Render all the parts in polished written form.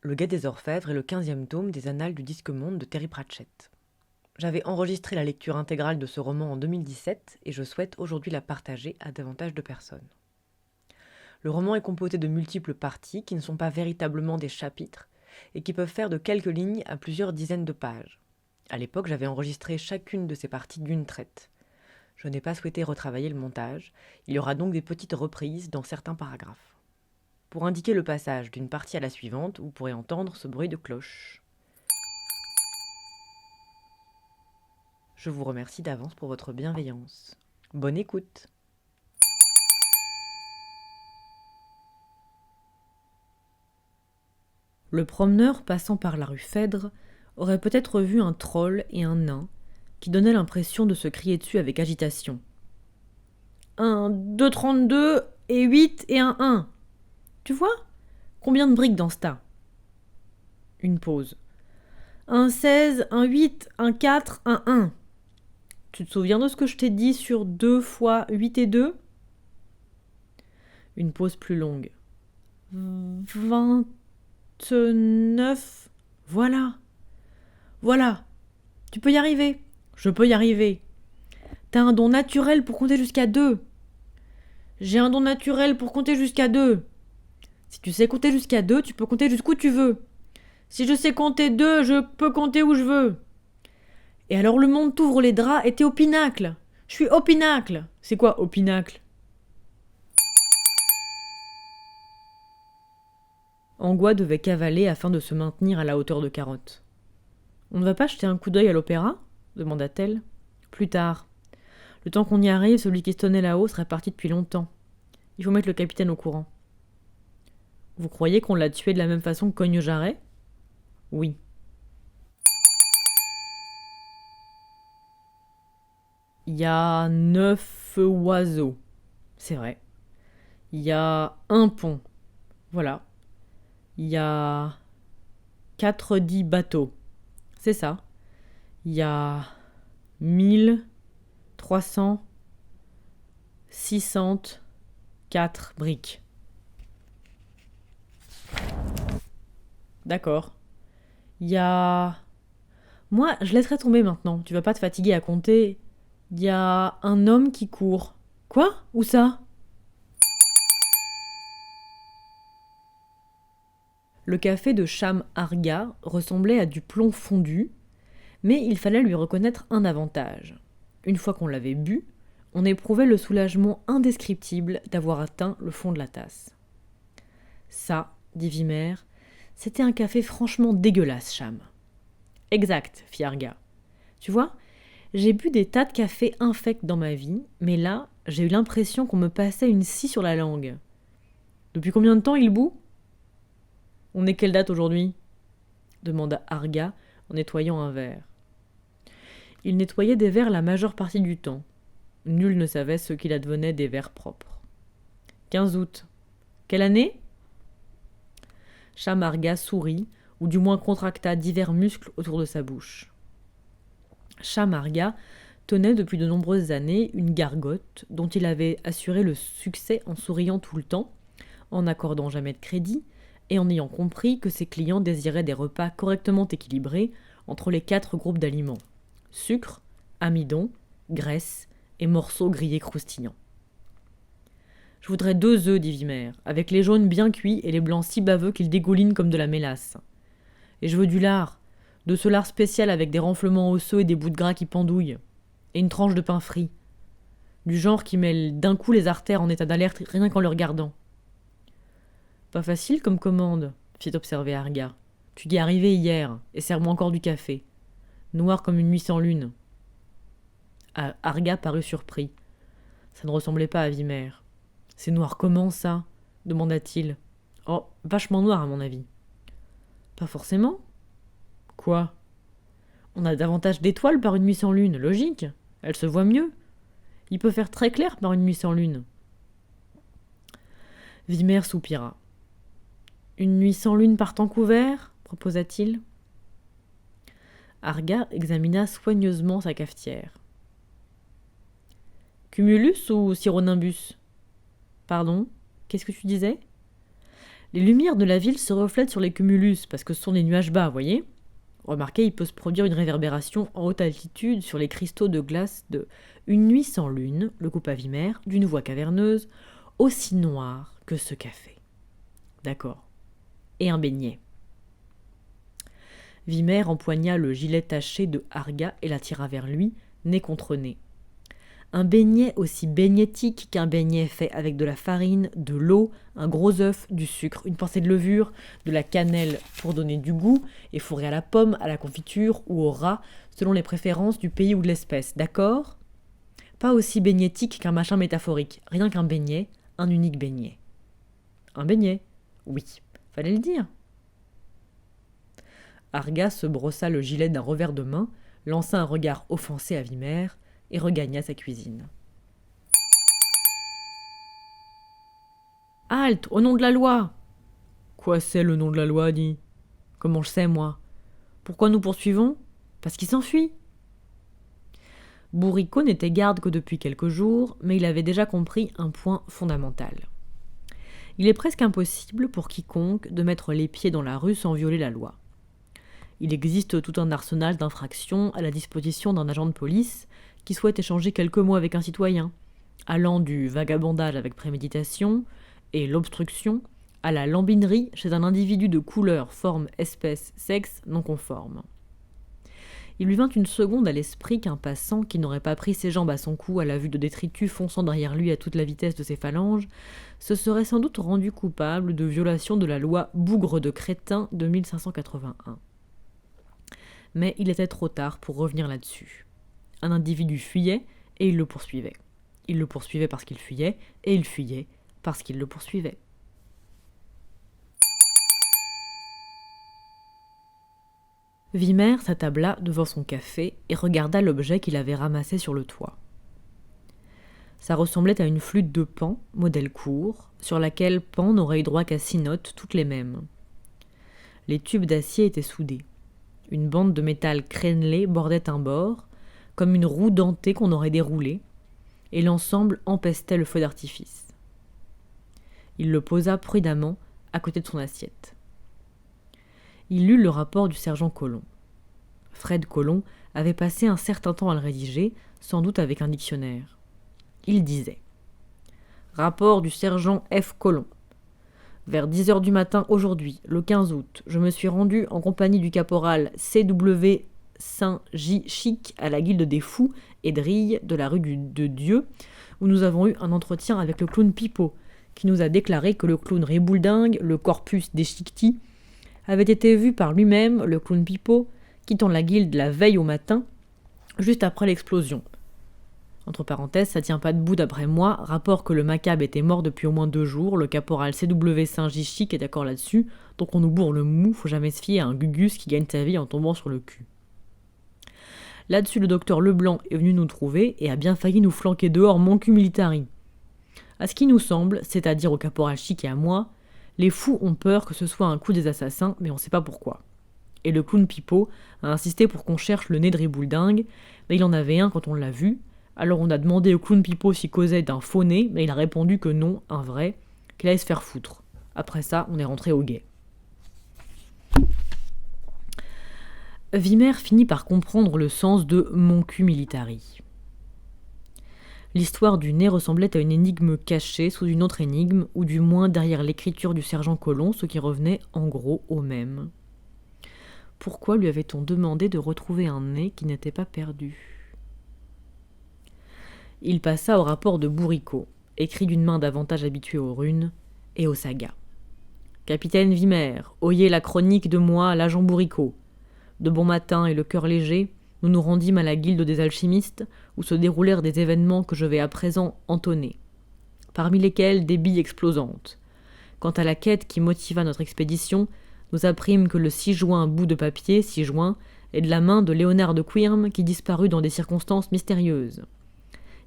Le Guet des Orfèvres est le 15e tome des Annales du Disque-Monde de Terry Pratchett. J'avais enregistré la lecture intégrale de ce roman en 2017 et je souhaite aujourd'hui la partager à davantage de personnes. Le roman est composé de multiples parties qui ne sont pas véritablement des chapitres et qui peuvent faire de quelques lignes à plusieurs dizaines de pages. À l'époque, j'avais enregistré chacune de ces parties d'une traite. Je n'ai pas souhaité retravailler le montage, il y aura donc des petites reprises dans certains paragraphes. Pour indiquer le passage d'une partie à la suivante, vous pourrez entendre ce bruit de cloche. Je vous remercie d'avance pour votre bienveillance. Bonne écoute! Le promeneur passant par la rue Phèdre aurait peut-être vu un troll et un nain qui donnaient l'impression de se crier dessus avec agitation. 1, 2, 32 et 8 et un 1. Tu vois? Combien de briques dans ce tas? Une pause. Un 16, un 8, un 4, un 1. Tu te souviens de ce que je t'ai dit sur 2 fois 8 et 2? Une pause plus longue. 29. Voilà. Voilà. Tu peux y arriver. Je peux y arriver. T'as un don naturel pour compter jusqu'à 2. J'ai un don naturel pour compter jusqu'à 2. Si tu sais compter jusqu'à 2, tu peux compter jusqu'où tu veux. Si je sais compter 2, je peux compter où je veux. Et alors le monde t'ouvre les draps et t'es au pinacle. Je suis au pinacle. C'est quoi au pinacle? Angois devait cavaler afin de se maintenir à la hauteur de Carotte. On ne va pas jeter un coup d'œil à l'opéra? Demanda-t-elle. Plus tard. Le temps qu'on y arrive, celui qui se tenait là-haut serait parti depuis longtemps. Il faut mettre le capitaine au courant. Vous croyez qu'on l'a tué de la même façon que Cogne-Jarret? Oui. Il y a 9 oiseaux. C'est vrai. Il y a un pont. Voilà. Il y a 4 bateaux. C'est ça. Il y a 1364 briques. D'accord. Il y a... Moi, je laisserai tomber maintenant. Tu vas pas te fatiguer à compter. Il y a un homme qui court. Quoi? Où ça? Le café de Cham Arga ressemblait à du plomb fondu, mais il fallait lui reconnaître un avantage. Une fois qu'on l'avait bu, on éprouvait le soulagement indescriptible d'avoir atteint le fond de la tasse. Ça, dit Vimer, c'était un café franchement dégueulasse, Cham. Exact, fit Arga. Tu vois, j'ai bu des tas de cafés infects dans ma vie, mais là, j'ai eu l'impression qu'on me passait une scie sur la langue. Depuis combien de temps il bout? On est quelle date aujourd'hui? Demanda Arga en nettoyant un verre. Il nettoyait des verres la majeure partie du temps. Nul ne savait ce qu'il advenait des verres propres. 15 août. Quelle année? Cham Arga sourit, ou du moins contracta divers muscles autour de sa bouche. Cham Arga tenait depuis de nombreuses années une gargote dont il avait assuré le succès en souriant tout le temps, en n'accordant jamais de crédit, et en ayant compris que ses clients désiraient des repas correctement équilibrés entre les 4 groupes d'aliments: sucre, amidon, graisse et morceaux grillés croustillants. Je voudrais 2 œufs, dit Vimer, avec les jaunes bien cuits et les blancs si baveux qu'ils dégoulinent comme de la mélasse. Et je veux du lard, de ce lard spécial avec des renflements osseux et des bouts de gras qui pendouillent, et une tranche de pain frit, du genre qui met d'un coup les artères en état d'alerte rien qu'en le regardant. Pas facile comme commande, fit observer Arga. Tu y es arrivé hier, et sers-moi encore du café. Noir comme une nuit sans lune. Arga parut surpris. Ça ne ressemblait pas à Vimer. C'est noir comment, ça? Demanda-t-il. Oh, vachement noir à mon avis. Pas forcément. Quoi? On a davantage d'étoiles par une nuit sans lune, logique. Elle se voit mieux. Il peut faire très clair par une nuit sans lune. Vimer soupira. Une nuit sans lune par temps couvert? Proposa-t-il. Arga examina soigneusement sa cafetière. Cumulus ou Cyronimbus? Pardon, qu'est-ce que tu disais? Les lumières de la ville se reflètent sur les cumulus parce que ce sont des nuages bas, voyez ? Remarquez, il peut se produire une réverbération en haute altitude sur les cristaux de glace de Une nuit sans lune, le coupe à Vimer, d'une voix caverneuse, aussi noire que ce café. D'accord. Et un beignet. Vimer empoigna le gilet taché de Harga et l'attira vers lui, nez contre nez. Un beignet aussi beignetique qu'un beignet fait avec de la farine, de l'eau, un gros œuf, du sucre, une pincée de levure, de la cannelle pour donner du goût, et fourré à la pomme, à la confiture ou au rat, selon les préférences du pays ou de l'espèce, d'accord ? Pas aussi beignetique qu'un machin métaphorique, rien qu'un beignet, un unique beignet. Un beignet ? Oui, fallait le dire. Harga se brossa le gilet d'un revers de main, lança un regard offensé à Vimer, et regagna sa cuisine. Halte, au nom de la loi ! Quoi c'est le nom de la loi, dit ? Comment je sais, moi ? Pourquoi nous poursuivons ? Parce qu'il s'enfuit. Bourriquot n'était garde que depuis quelques jours, mais il avait déjà compris un point fondamental. Il est presque impossible pour quiconque de mettre les pieds dans la rue sans violer la loi. Il existe tout un arsenal d'infractions à la disposition d'un agent de police qui souhaite échanger quelques mots avec un citoyen, allant du vagabondage avec préméditation et l'obstruction à la lambinerie chez un individu de couleur, forme, espèce, sexe non conforme. Il lui vint une seconde à l'esprit qu'un passant qui n'aurait pas pris ses jambes à son cou à la vue de détritus fonçant derrière lui à toute la vitesse de ses phalanges se serait sans doute rendu coupable de violation de la loi Bougre de Crétin de 1581. Mais il était trop tard pour revenir là-dessus. Un individu fuyait et il le poursuivait. Il le poursuivait parce qu'il fuyait et il fuyait parce qu'il le poursuivait. Vimer s'attabla devant son café et regarda l'objet qu'il avait ramassé sur le toit. Ça ressemblait à une flûte de Pan, modèle court, sur laquelle Pan n'aurait eu droit qu'à 6 notes, toutes les mêmes. Les tubes d'acier étaient soudés. Une bande de métal crénelé bordait un bord, comme une roue dentée qu'on aurait déroulée, et l'ensemble empestait le feu d'artifice. Il le posa prudemment à côté de son assiette. Il lut le rapport du sergent Colomb. Fred Colomb avait passé un certain temps à le rédiger, sans doute avec un dictionnaire. Il disait « Rapport du sergent F. Colomb. Vers 10h du matin aujourd'hui, le 15 août, je me suis rendu en compagnie du caporal C.W. Saint-J. Chic à la guilde des fous et drilles de la rue de Dieu, où nous avons eu un entretien avec le clown Pipeau, qui nous a déclaré que le clown Ribouldingue, le corpus des Chiquetis, avait été vu par lui-même, le clown Pipeau, quittant la guilde la veille au matin, juste après l'explosion. Entre parenthèses, ça tient pas debout d'après moi, rapport que le macabre était mort depuis au moins 2 jours, le caporal C.W. Saint-J. Chic est d'accord là-dessus, donc on nous bourre le mou, faut jamais se fier à un gugus qui gagne sa vie en tombant sur le cul. Là-dessus, le docteur Leblanc est venu nous trouver et a bien failli nous flanquer dehors mon cul militari. À ce qui nous semble, c'est-à-dire au caporal Chic et à moi, les fous ont peur que ce soit un coup des assassins, mais on sait pas pourquoi. Et le clown Pipeau a insisté pour qu'on cherche le nez de Ribouldingue, mais il en avait un quand on l'a vu, alors on a demandé au clown Pipeau s'il causait d'un faux nez, mais il a répondu que non, un vrai, qu'il allait se faire foutre. Après ça, on est rentré au guet. Vimer finit par comprendre le sens de « mon cul militari ». L'histoire du nez ressemblait à une énigme cachée sous une autre énigme, ou du moins derrière l'écriture du sergent Colomb, ce qui revenait en gros au même. Pourquoi lui avait-on demandé de retrouver un nez qui n'était pas perdu ? Il passa au rapport de Bourriquot, écrit d'une main davantage habituée aux runes, et aux sagas. « Capitaine Vimer, oyez la chronique de moi, l'agent Bourriquot. De bon matin et le cœur léger, nous nous rendîmes à la guilde des alchimistes, où se déroulèrent des événements que je vais à présent entonner, parmi lesquels des billes explosantes. Quant à la quête qui motiva notre expédition, nous apprîmes que le 6 juin un bout de papier, 6 juin, est de la main de Léonard de Quirm qui disparut dans des circonstances mystérieuses.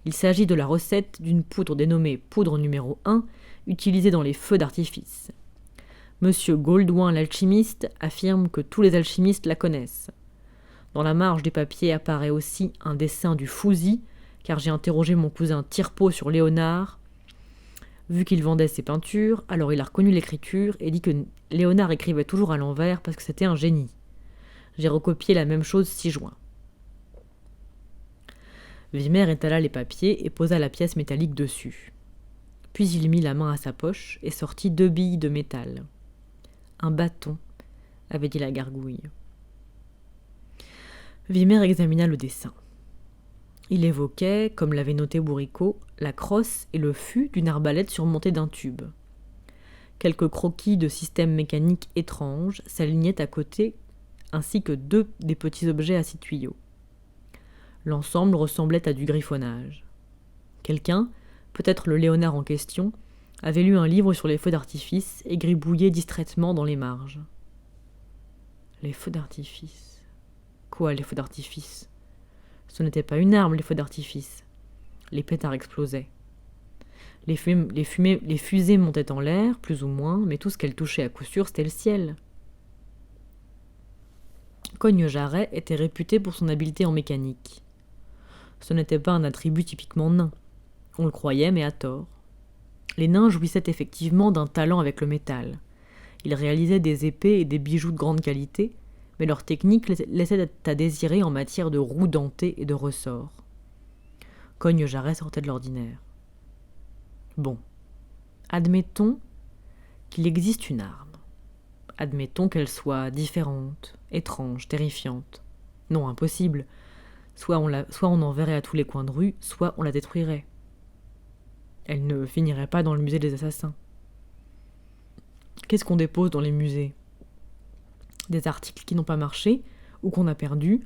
Il s'agit de la recette d'une poudre dénommée poudre numéro 1, utilisée dans les feux d'artifice. Monsieur Goldouin l'alchimiste affirme que tous les alchimistes la connaissent. Dans la marge du papier apparaît aussi un dessin du Fouzi, car j'ai interrogé mon cousin Tirpeau sur Léonard. Vu qu'il vendait ses peintures, alors il a reconnu l'écriture et dit que Léonard écrivait toujours à l'envers parce que c'était un génie. J'ai recopié la même chose 6 juin. Wimmer étala les papiers et posa la pièce métallique dessus. Puis il mit la main à sa poche et sortit 2 billes de métal. Un bâton, avait dit la gargouille. Wimmer examina le dessin. Il évoquait, comme l'avait noté Bourricot, la crosse et le fût d'une arbalète surmontée d'un tube. Quelques croquis de systèmes mécaniques étranges s'alignaient à côté, ainsi que 2 des petits objets à 6 tuyaux. L'ensemble ressemblait à du griffonnage. Quelqu'un, peut-être le Léonard en question, avait lu un livre sur les feux d'artifice et gribouillait distraitement dans les marges. Les feux d'artifice. Quoi, les feux d'artifice ? Ce n'était pas une arme, les feux d'artifice. Les pétards explosaient. Les fusées montaient en l'air, plus ou moins, mais tout ce qu'elles touchaient à coup sûr, c'était le ciel. Cogne-Jarret était réputé pour son habileté en mécanique. Ce n'était pas un attribut typiquement nain. On le croyait, mais à tort. Les nains jouissaient effectivement d'un talent avec le métal. Ils réalisaient des épées et des bijoux de grande qualité, mais leur technique laissait à désirer en matière de roues dentées et de ressorts. Cogne-Jarret sortait de l'ordinaire. Bon, admettons qu'il existe une arme. Admettons qu'elle soit différente, étrange, terrifiante. Non, impossible. Soit on en verrait à tous les coins de rue, soit on la détruirait. Elle ne finirait pas dans le musée des assassins. Qu'est-ce qu'on dépose dans les musées ? Des articles qui n'ont pas marché, ou qu'on a perdus,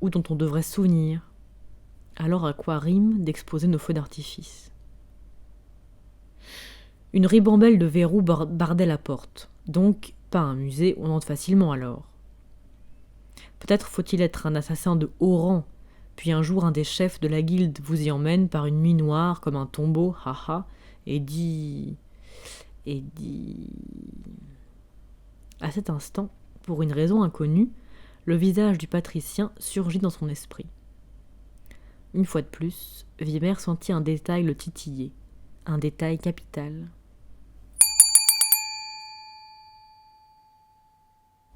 ou dont on devrait se souvenir. Alors à quoi rime d'exposer nos feux d'artifice ? Une ribambelle de verrous bardait la porte, donc pas un musée, on entre facilement alors. Peut-être faut-il être un assassin de haut rang, puis un jour un des chefs de la guilde vous y emmène par une nuit noire comme un tombeau, haha, et dit... À cet instant, pour une raison inconnue, le visage du patricien surgit dans son esprit. Une fois de plus, Wimmer sentit un détail le titiller, un détail capital.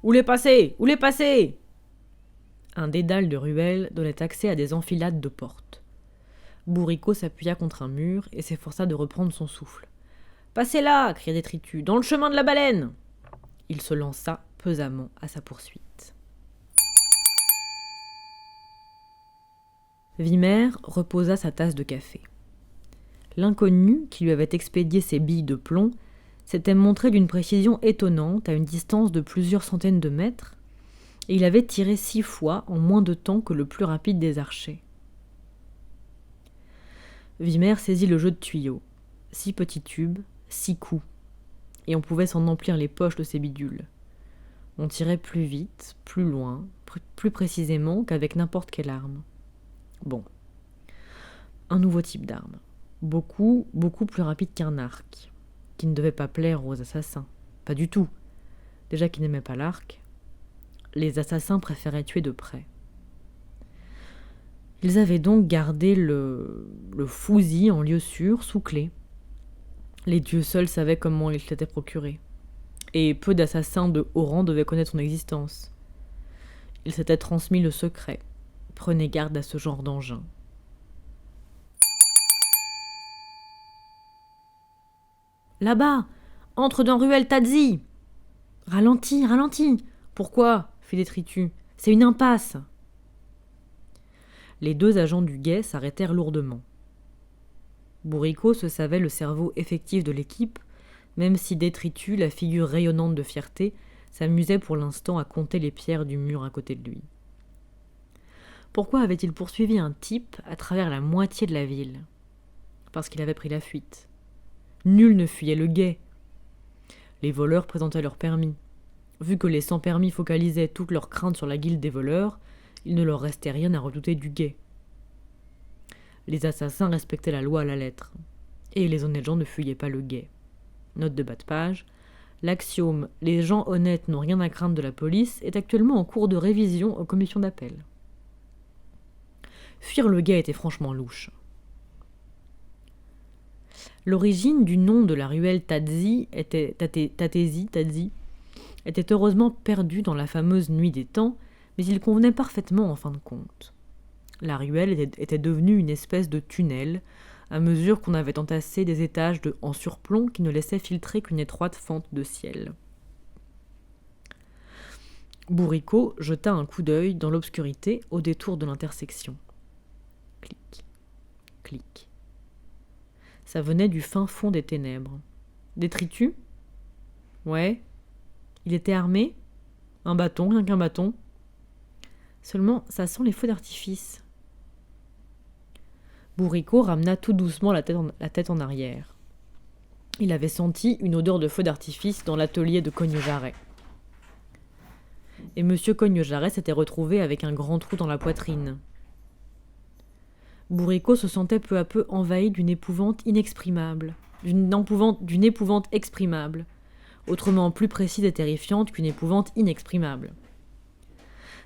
« Où l'est passé ? Où l'est passé ?» Un dédale de ruelles donnait accès à des enfilades de portes. Bourricot s'appuya contre un mur et s'efforça de reprendre son souffle. « Passez là !» cria Détritus. « Dans le chemin de la baleine !» Il se lança pesamment à sa poursuite. Wimmer reposa sa tasse de café. L'inconnu, qui lui avait expédié ses billes de plomb, s'était montré d'une précision étonnante à une distance de plusieurs centaines de mètres, et il avait tiré 6 fois en moins de temps que le plus rapide des archers. Wimmer saisit le jeu de tuyaux. 6 petits tubes, 6 coups, et on pouvait s'en emplir les poches de ces bidules. On tirait plus vite, plus loin, plus précisément qu'avec n'importe quelle arme. Bon. Un nouveau type d'arme. Beaucoup plus rapide qu'un arc, qui ne devait pas plaire aux assassins. Pas du tout. Déjà qu'ils n'aimaient pas l'arc, les assassins préféraient tuer de près. Ils avaient donc gardé le fusil en lieu sûr, sous clé. Les dieux seuls savaient comment il s'était procuré. Et peu d'assassins de haut rang devaient connaître son existence. Ils s'étaient transmis le secret. Prenez garde à ce genre d'engin. Là-bas, entre dans ruelle Tadzi. Ralentis, ralentis. Pourquoi ? Fit Détritus. C'est une impasse. Les 2 agents du guet s'arrêtèrent lourdement. Bourricot se savait le cerveau effectif de l'équipe, même si Détritus, la figure rayonnante de fierté, s'amusait pour l'instant à compter les pierres du mur à côté de lui. Pourquoi avait-il poursuivi un type à travers la moitié de la ville ? Parce qu'il avait pris la fuite. Nul ne fuyait le guet. Les voleurs présentaient leur permis. Vu que les sans-permis focalisaient toute leur crainte sur la guilde des voleurs, il ne leur restait rien à redouter du guet. Les assassins respectaient la loi à la lettre, et les honnêtes gens ne fuyaient pas le guet. Note de bas de page, l'axiome « les gens honnêtes n'ont rien à craindre de la police » est actuellement en cours de révision aux commissions d'appel. Fuir le guet était franchement louche. L'origine du nom de la ruelle Tadzi était heureusement perdue dans la fameuse nuit des temps, mais il convenait parfaitement en fin de compte. La ruelle était devenue une espèce de tunnel, à mesure qu'on avait entassé des étages en surplomb qui ne laissaient filtrer qu'une étroite fente de ciel. Bourricot jeta un coup d'œil dans l'obscurité au détour de l'intersection. Clic, clic. Ça venait du fin fond des ténèbres. Détritus ? Ouais. Il était armé ? Un bâton, rien qu'un bâton. Seulement, ça sent les feux d'artifice. Bourricot ramena tout doucement la tête en arrière. Il avait senti une odeur de feu d'artifice dans l'atelier de Cogne-Jarret. Et monsieur Cogne-Jarret s'était retrouvé avec un grand trou dans la poitrine. Bourricot se sentait peu à peu envahi d'une épouvante inexprimable, d'une épouvante exprimable, autrement plus précise et terrifiante qu'une épouvante inexprimable.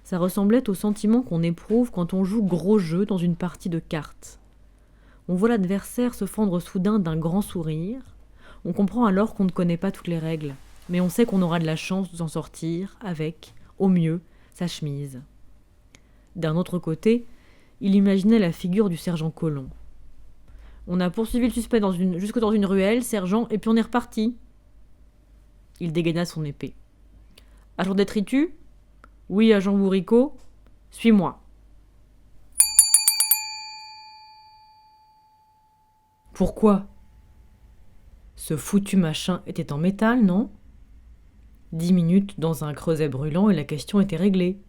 Ça ressemblait au sentiment qu'on éprouve quand on joue gros jeu dans une partie de cartes. On voit l'adversaire se fendre soudain d'un grand sourire, on comprend alors qu'on ne connaît pas toutes les règles, mais on sait qu'on aura de la chance de s'en sortir avec, au mieux, sa chemise. D'un autre côté, il imaginait la figure du sergent Colomb. On a poursuivi le suspect jusque dans une ruelle, sergent, et puis on est reparti. Il dégaina son épée. Agent Détritus ? Oui, agent Bourricot. Suis-moi. Pourquoi ? Ce foutu machin était en métal, non ? 10 minutes dans un creuset brûlant et la question était réglée.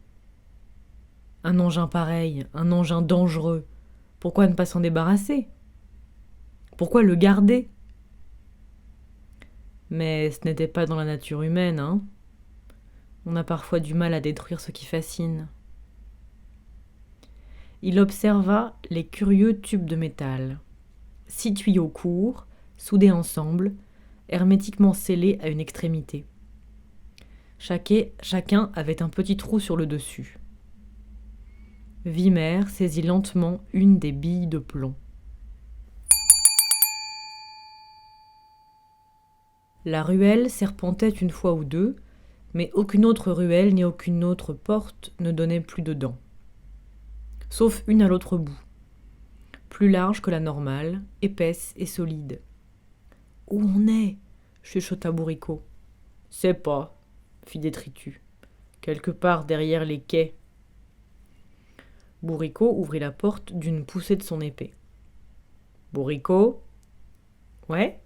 Un engin pareil, un engin dangereux, pourquoi ne pas s'en débarrasser ? Pourquoi le garder ? Mais ce n'était pas dans la nature humaine, hein ? On a parfois du mal à détruire ce qui fascine. Il observa les curieux tubes de métal. 6 tuyaux courts, soudés ensemble, hermétiquement scellés à une extrémité. Chacun avait un petit trou sur le dessus. Vimer saisit lentement une des billes de plomb. La ruelle serpentait une fois ou deux, mais aucune autre ruelle ni aucune autre porte ne donnait plus dedans. Sauf une à l'autre bout, plus large que la normale, épaisse et solide. « Où on est ?» chuchota Bourricot. « Sais pas », fit Détritus. « Quelque part derrière les quais. » Bourricot ouvrit la porte d'une poussée de son épée. « Bourricot ? Ouais ?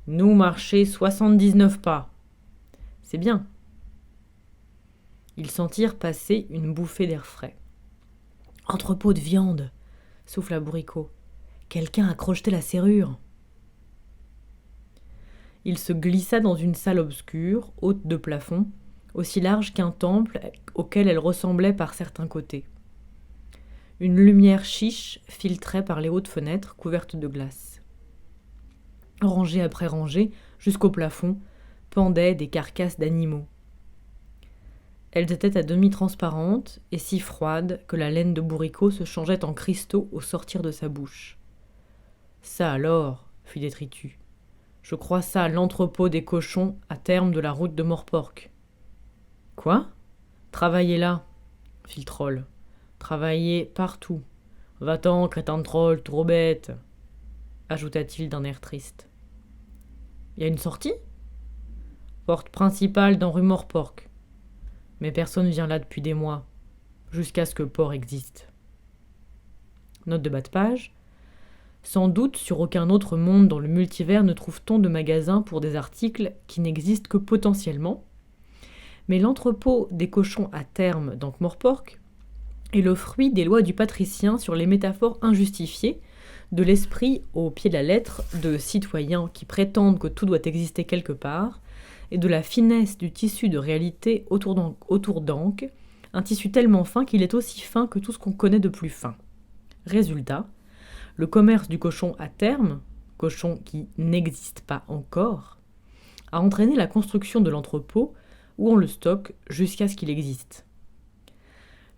Nous marcher 79 pas. C'est bien. » Ils sentirent passer une bouffée d'air frais. « Entrepôt de viande !» souffla Bourricot. « Quelqu'un a crocheté la serrure. » Il se glissa dans une salle obscure, haute de plafond, aussi large qu'un temple auquel elle ressemblait par certains côtés. Une lumière chiche filtrait par les hautes fenêtres couvertes de glace. Rangée après rangée, jusqu'au plafond, pendaient des carcasses d'animaux. Elles étaient à demi transparentes et si froides que la laine de Bourricot se changeait en cristaux au sortir de sa bouche. « Ça alors !» fit Détritus. « Je crois ça l'entrepôt des cochons à terme de la route de Morpork. »« Quoi ? Travaillez là !» fit le troll. « Travaillez partout. Va-t'en, crétin de troll, trop bête !» ajouta-t-il d'un air triste. « Y a une sortie ? » ?»« Porte principale dans rue Morpork. Mais personne vient là depuis des mois, jusqu'à ce que Port existe. » Note de bas de page. Sans doute sur aucun autre monde dans le multivers ne trouve-t-on de magasin pour des articles qui n'existent que potentiellement, mais l'entrepôt des cochons à terme d'Ankh-Morpork est le fruit des lois du patricien sur les métaphores injustifiées, de l'esprit au pied de la lettre de citoyens qui prétendent que tout doit exister quelque part, et de la finesse du tissu de réalité autour d'Ankh, un tissu tellement fin qu'il est aussi fin que tout ce qu'on connaît de plus fin. Résultat, le commerce du cochon à terme, cochon qui n'existe pas encore, a entraîné la construction de l'entrepôt où on le stocke jusqu'à ce qu'il existe.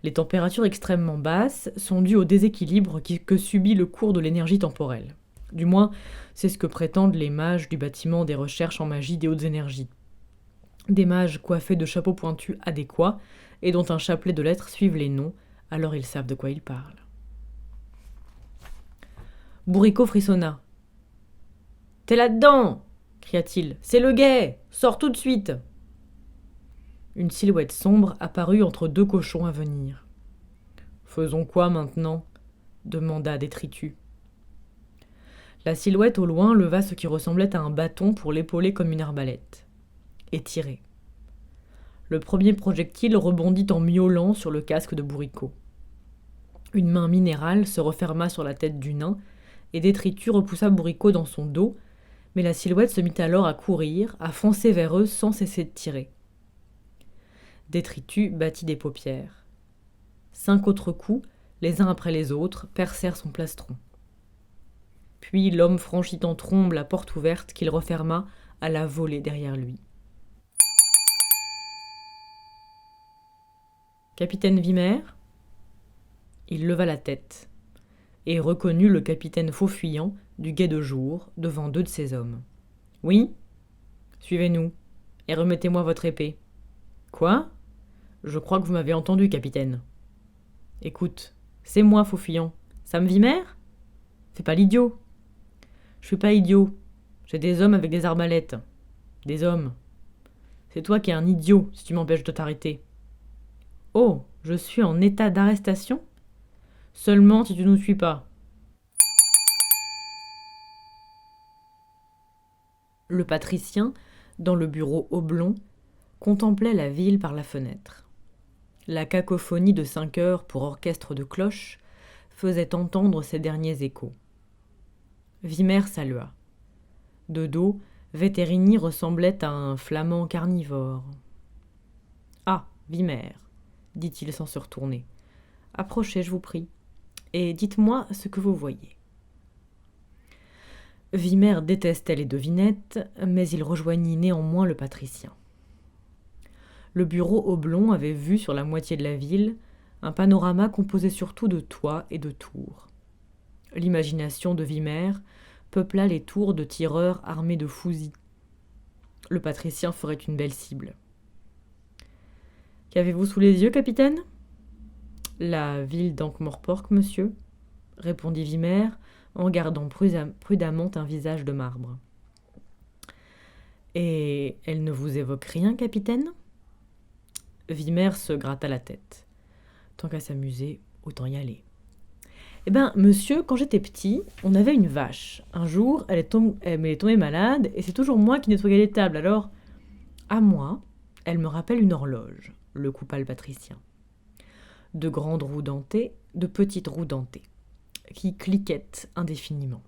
Les températures extrêmement basses sont dues au déséquilibre que subit le cours de l'énergie temporelle. Du moins, c'est ce que prétendent les mages du bâtiment des recherches en magie des hautes énergies. Des mages coiffés de chapeaux pointus adéquats et dont un chapelet de lettres suivent les noms, alors ils savent de quoi ils parlent. Bourriquot frissonna. « T'es là-dedans !» cria-t-il. « C'est le guet ! Sors tout de suite !» Une silhouette sombre apparut entre deux cochons à venir. « Faisons quoi maintenant ?» demanda Détritus. La silhouette au loin leva ce qui ressemblait à un bâton pour l'épauler comme une arbalète. Et tirait. Le premier projectile rebondit en miaulant sur le casque de Bourriquot. Une main minérale se referma sur la tête du nain, et Détritus repoussa Bourriquot dans son dos, mais la silhouette se mit alors à courir, à foncer vers eux sans cesser de tirer. Détritus battit des paupières. 5 autres coups, les uns après les autres, percèrent son plastron. Puis l'homme franchit en trombe la porte ouverte qu'il referma à la volée derrière lui. « Capitaine Vimer ?» Il leva la tête et reconnut le capitaine Faux-Fuyant du guet de jour devant 2 de ses hommes. « Oui ? Suivez-nous et remettez-moi votre épée. »« Quoi ? Je crois que vous m'avez entendu, capitaine. »« Écoute, c'est moi, Faux-Fuyant. Sam Vimer ? Fais pas l'idiot. »« Je suis pas idiot. J'ai des hommes avec des arbalètes. Des hommes. C'est toi qui es un idiot si tu m'empêches de t'arrêter. »« Oh, je suis en état d'arrestation ? Seulement si tu ne nous suis pas. » Le patricien, dans le bureau oblong, contemplait la ville par la fenêtre. La cacophonie de 5 heures pour orchestre de cloches faisait entendre ses derniers échos. Vimer salua. De dos, Vétérini ressemblait à un flamand carnivore. « Ah, Vimer, dit-il sans se retourner. Approchez, je vous prie, et dites-moi ce que vous voyez. » Vimer détestait les devinettes, mais il rejoignit néanmoins le patricien. Le bureau oblong avait vu sur la moitié de la ville un panorama composé surtout de toits et de tours. L'imagination de Vimer peupla les tours de tireurs armés de fusils. Le patricien ferait une belle cible. « Qu'avez-vous sous les yeux, capitaine ? » « La ville d'Ankh-Morpork, monsieur, » répondit Vimer en gardant prudemment un visage de marbre. « Et elle ne vous évoque rien, capitaine ? » Vimer se gratta la tête. Tant qu'à s'amuser, autant y aller. « Eh ben, monsieur, quand j'étais petit, on avait une vache. Un jour, elle est tombée malade, et c'est toujours moi qui nettoyais les tables, alors... À moi, elle me rappelle une horloge, le coupa le patricien. De grandes roues dentées, de petites roues dentées, qui cliquettent indéfiniment.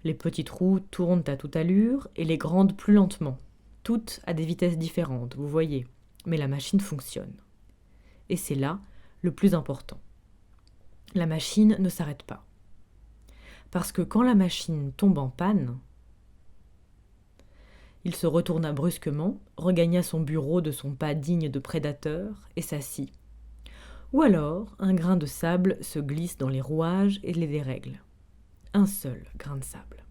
Les petites roues tournent à toute allure, et les grandes plus lentement, toutes à des vitesses différentes, vous voyez, mais la machine fonctionne. Et c'est là le plus important. La machine ne s'arrête pas. Parce que quand la machine tombe en panne, il se retourna brusquement, regagna son bureau de son pas digne de prédateur et s'assit. Ou alors, un grain de sable se glisse dans les rouages et les dérègle. Un seul grain de sable.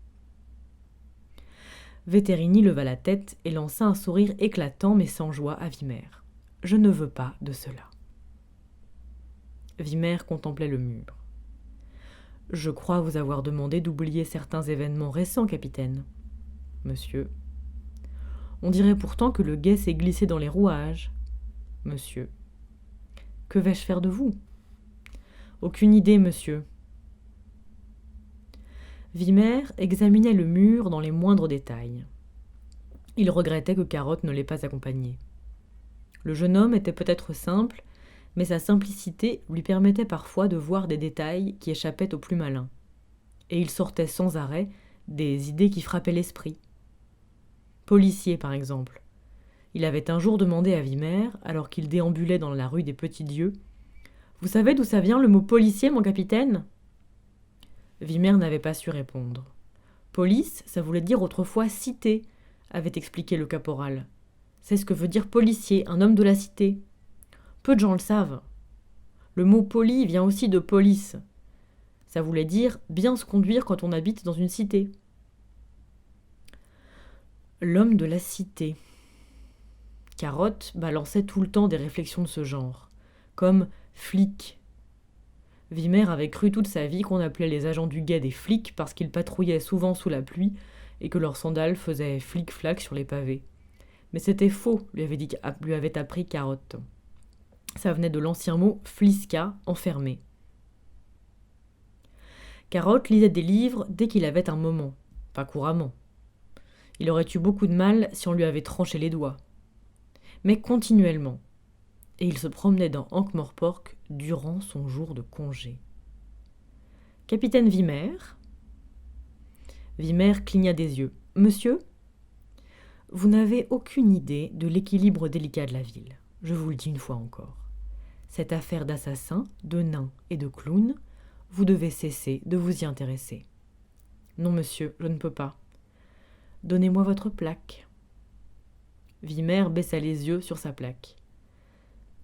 Vétérini leva la tête et lança un sourire éclatant mais sans joie à Vimer. « Je ne veux pas de cela. » Vimer contemplait le mur. « Je crois vous avoir demandé d'oublier certains événements récents, capitaine. »« Monsieur. »« On dirait pourtant que le guet s'est glissé dans les rouages. »« Monsieur. »« Que vais-je faire de vous ? » ?»« Aucune idée, monsieur. » Vimer examinait le mur dans les moindres détails. Il regrettait que Carotte ne l'ait pas accompagné. Le jeune homme était peut-être simple, mais sa simplicité lui permettait parfois de voir des détails qui échappaient aux plus malins. Et il sortait sans arrêt des idées qui frappaient l'esprit. Policier, par exemple. Il avait un jour demandé à Vimer, alors qu'il déambulait dans la rue des Petits-Dieux, « Vous savez d'où ça vient le mot policier, mon capitaine ?» Vimer n'avait pas su répondre. « Police, ça voulait dire autrefois cité, » avait expliqué le caporal. « C'est ce que veut dire policier, un homme de la cité. » Peu de gens le savent. Le mot poli vient aussi de police. Ça voulait dire bien se conduire quand on habite dans une cité. L'homme de la cité. Carotte balançait tout le temps des réflexions de ce genre, comme flic. Vimer avait cru toute sa vie qu'on appelait les agents du guet des flics parce qu'ils patrouillaient souvent sous la pluie et que leurs sandales faisaient flic-flac sur les pavés. Mais c'était faux, lui avait appris Carotte. Ça venait de l'ancien mot flisca, enfermé. Carotte lisait des livres dès qu'il avait un moment, pas couramment. Il aurait eu beaucoup de mal si on lui avait tranché les doigts. Mais continuellement. Et il se promenait dans Ankh-Morpork durant son jour de congé. Capitaine Vimer. Vimer cligna des yeux. Monsieur, vous n'avez aucune idée de l'équilibre délicat de la ville. Je vous le dis une fois encore. Cette affaire d'assassins, de nains et de clowns, vous devez cesser de vous y intéresser. Non, monsieur, je ne peux pas. Donnez-moi votre plaque. Vimer baissa les yeux sur sa plaque.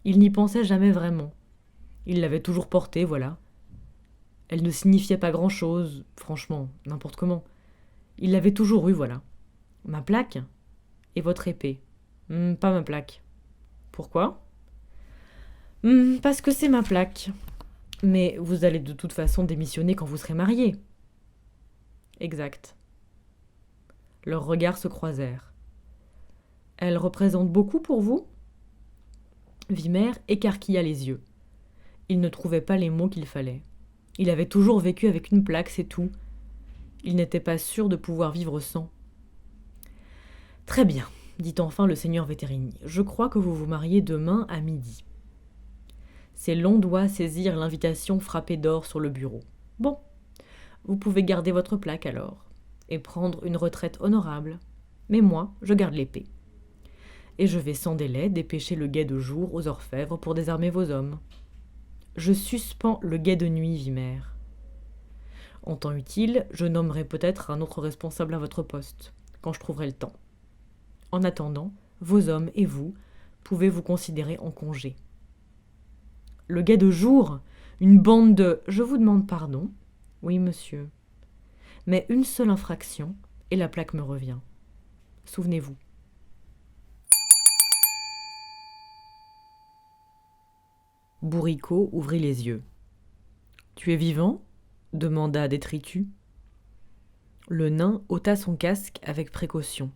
Il n'y pensait jamais vraiment. Il l'avait toujours portée, voilà. Elle ne signifiait pas grand-chose, franchement, n'importe comment. Il l'avait toujours eue, voilà. Ma plaque et votre épée. Pas ma plaque. Pourquoi ? Parce que c'est ma plaque. Mais vous allez de toute façon démissionner quand vous serez mariés. Exact. Leurs regards se croisèrent. Elle représente beaucoup pour vous ? Vimer écarquilla les yeux. Il ne trouvait pas les mots qu'il fallait. Il avait toujours vécu avec une plaque, c'est tout. Il n'était pas sûr de pouvoir vivre sans. Très bien, dit enfin le seigneur Vétérigny. Je crois que vous vous mariez demain à midi. Ses longs doigts saisirent l'invitation frappée d'or sur le bureau. Bon, vous pouvez garder votre plaque alors, et prendre une retraite honorable. Mais moi, je garde l'épée. Et je vais sans délai dépêcher le guet de jour aux orfèvres pour désarmer vos hommes. Je suspends le guet de nuit, Vimer. En temps utile, je nommerai peut-être un autre responsable à votre poste, quand je trouverai le temps. En attendant, vos hommes et vous pouvez vous considérer en congé. Le guet de jour, une bande de... Je vous demande pardon. Oui, monsieur. Mais une seule infraction, et la plaque me revient. Souvenez-vous. Bourricot ouvrit les yeux. « Tu es vivant ?» demanda Détritus. Le nain ôta son casque avec précaution.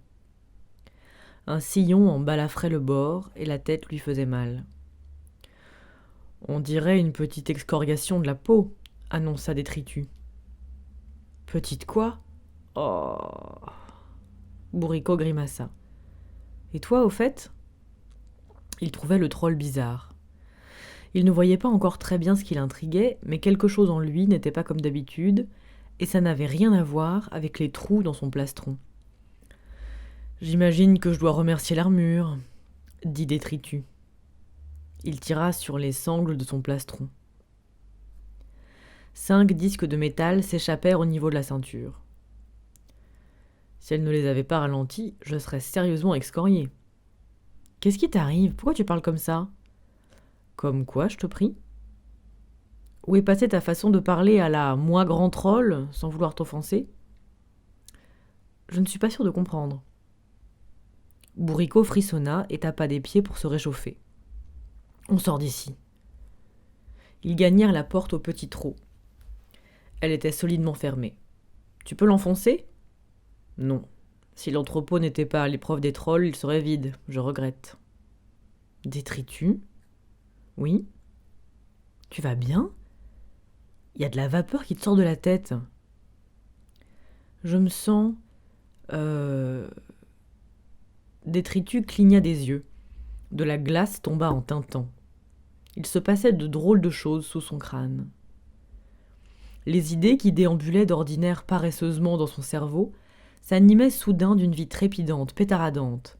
Un sillon en balafrait le bord et la tête lui faisait mal. « On dirait une petite excoriation de la peau, » annonça Détritus. « Petite quoi ? Oh !» Bourricot grimaça. « Et toi, au fait ?» Il trouvait le troll bizarre. Il ne voyait pas encore très bien ce qui l'intriguait, mais quelque chose en lui n'était pas comme d'habitude, et ça n'avait rien à voir avec les trous dans son plastron. « J'imagine que je dois remercier l'armure, » dit Détritus. Il tira sur les sangles de son plastron. 5 disques de métal s'échappèrent au niveau de la ceinture. Si elle ne les avait pas ralentis, je serais sérieusement excorié. « Qu'est-ce qui t'arrive ? Pourquoi tu parles comme ça ? » Comme quoi, je te prie ? Où est passée ta façon de parler à la « moi grand troll » sans vouloir t'offenser ? Je ne suis pas sûre de comprendre. Bourricot frissonna et tapa des pieds pour se réchauffer. On sort d'ici. Ils gagnèrent la porte au petit trot. Elle était solidement fermée. Tu peux l'enfoncer ? Non. Si l'entrepôt n'était pas à l'épreuve des trolls, il serait vide. Je regrette. Détritus ? Oui. Tu vas bien ? Il y a de la vapeur qui te sort de la tête. Je me sens... Détritus cligna des yeux. De la glace tomba en tintant. Il se passait de drôles de choses sous son crâne. Les idées qui déambulaient d'ordinaire paresseusement dans son cerveau s'animaient soudain d'une vie trépidante, pétaradante.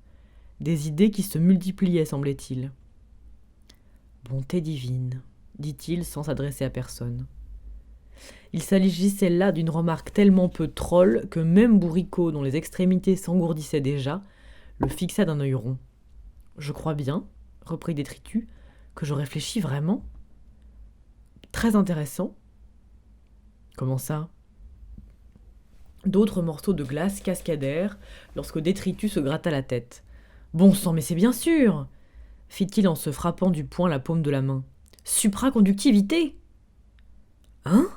Des idées qui se multipliaient, semblait-il. Bonté divine, dit-il sans s'adresser à personne. Il s'agissait là d'une remarque tellement peu troll que même Bourricot, dont les extrémités s'engourdissaient déjà, le fixa d'un œil rond. « Je crois bien, » reprit Détritus, « que je réfléchis vraiment. Très intéressant. Comment ça ? D'autres morceaux de glace cascadèrent lorsque Détritus se gratta la tête. Bon sang, mais c'est bien sûr, fit-il en se frappant du poing la paume de la main. Supraconductivité. Hein ?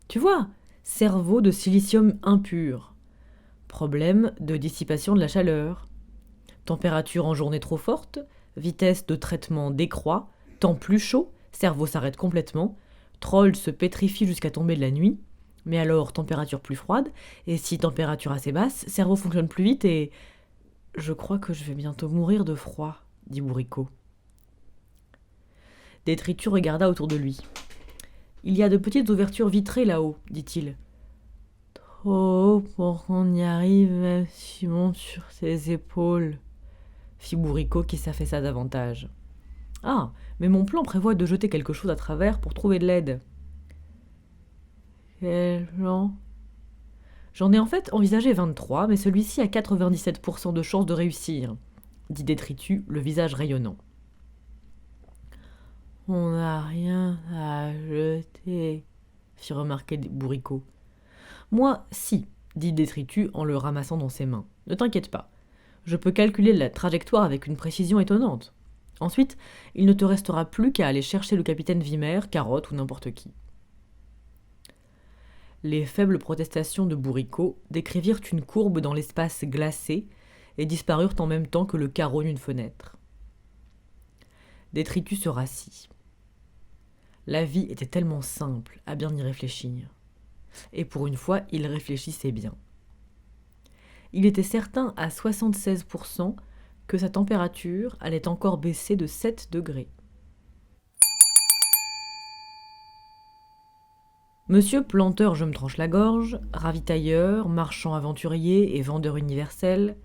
Tu vois, cerveau de silicium impur. Problème de dissipation de la chaleur. Température en journée trop forte, vitesse de traitement décroît, temps plus chaud, cerveau s'arrête complètement, troll se pétrifie jusqu'à tomber de la nuit, mais alors température plus froide, et si température assez basse, cerveau fonctionne plus vite et... Je crois que je vais bientôt mourir de froid, dit Bourricot. Détritus regarda autour de lui. Il y a de petites ouvertures vitrées là-haut, dit-il. Trop haut pour qu'on y arrive même si monte sur ses épaules, fit Bourricot qui s'affaissa davantage. Ah, mais mon plan prévoit de jeter quelque chose à travers pour trouver de l'aide. Quel plan ? J'en ai en fait envisagé 23, mais celui-ci a 97% de chances de réussir, dit Détritus, le visage rayonnant. On n'a rien à jeter, fit remarquer Bourricot. Moi, si, dit Détritus en le ramassant dans ses mains. Ne t'inquiète pas. Je peux calculer la trajectoire avec une précision étonnante. Ensuite, il ne te restera plus qu'à aller chercher le capitaine Vimer, Carotte ou n'importe qui. Les faibles protestations de Bourricot décrivirent une courbe dans l'espace glacé et disparurent en même temps que le carreau d'une fenêtre. Détritus se rassit. La vie était tellement simple à bien y réfléchir. Et pour une fois, il réfléchissait bien. Il était certain à 76% que sa température allait encore baisser de 7 degrés. Monsieur Planteur Je me tranche la gorge, ravitailleur, marchand aventurier et vendeur universel,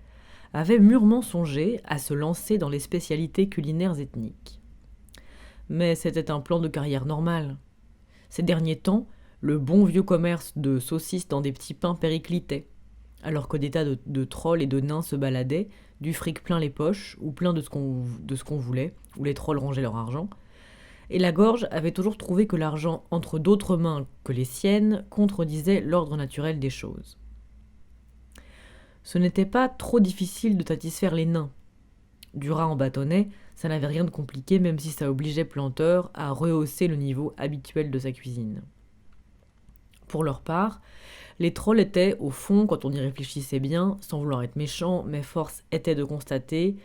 avait mûrement songé à se lancer dans les spécialités culinaires ethniques. Mais c'était un plan de carrière normal. Ces derniers temps, le bon vieux commerce de saucisses dans des petits pains périclitait, alors que des tas de trolls et de nains se baladaient, du fric plein les poches, ou plein de ce qu'on voulait, où les trolls rangeaient leur argent, et la gorge avait toujours trouvé que l'argent entre d'autres mains que les siennes contredisait l'ordre naturel des choses. Ce n'était pas trop difficile de satisfaire les nains. Du rat en bâtonnet, ça n'avait rien de compliqué, même si ça obligeait Planteur à rehausser le niveau habituel de sa cuisine. Pour leur part, les trolls étaient, au fond, quand on y réfléchissait bien, sans vouloir être méchant, mais force était de constater,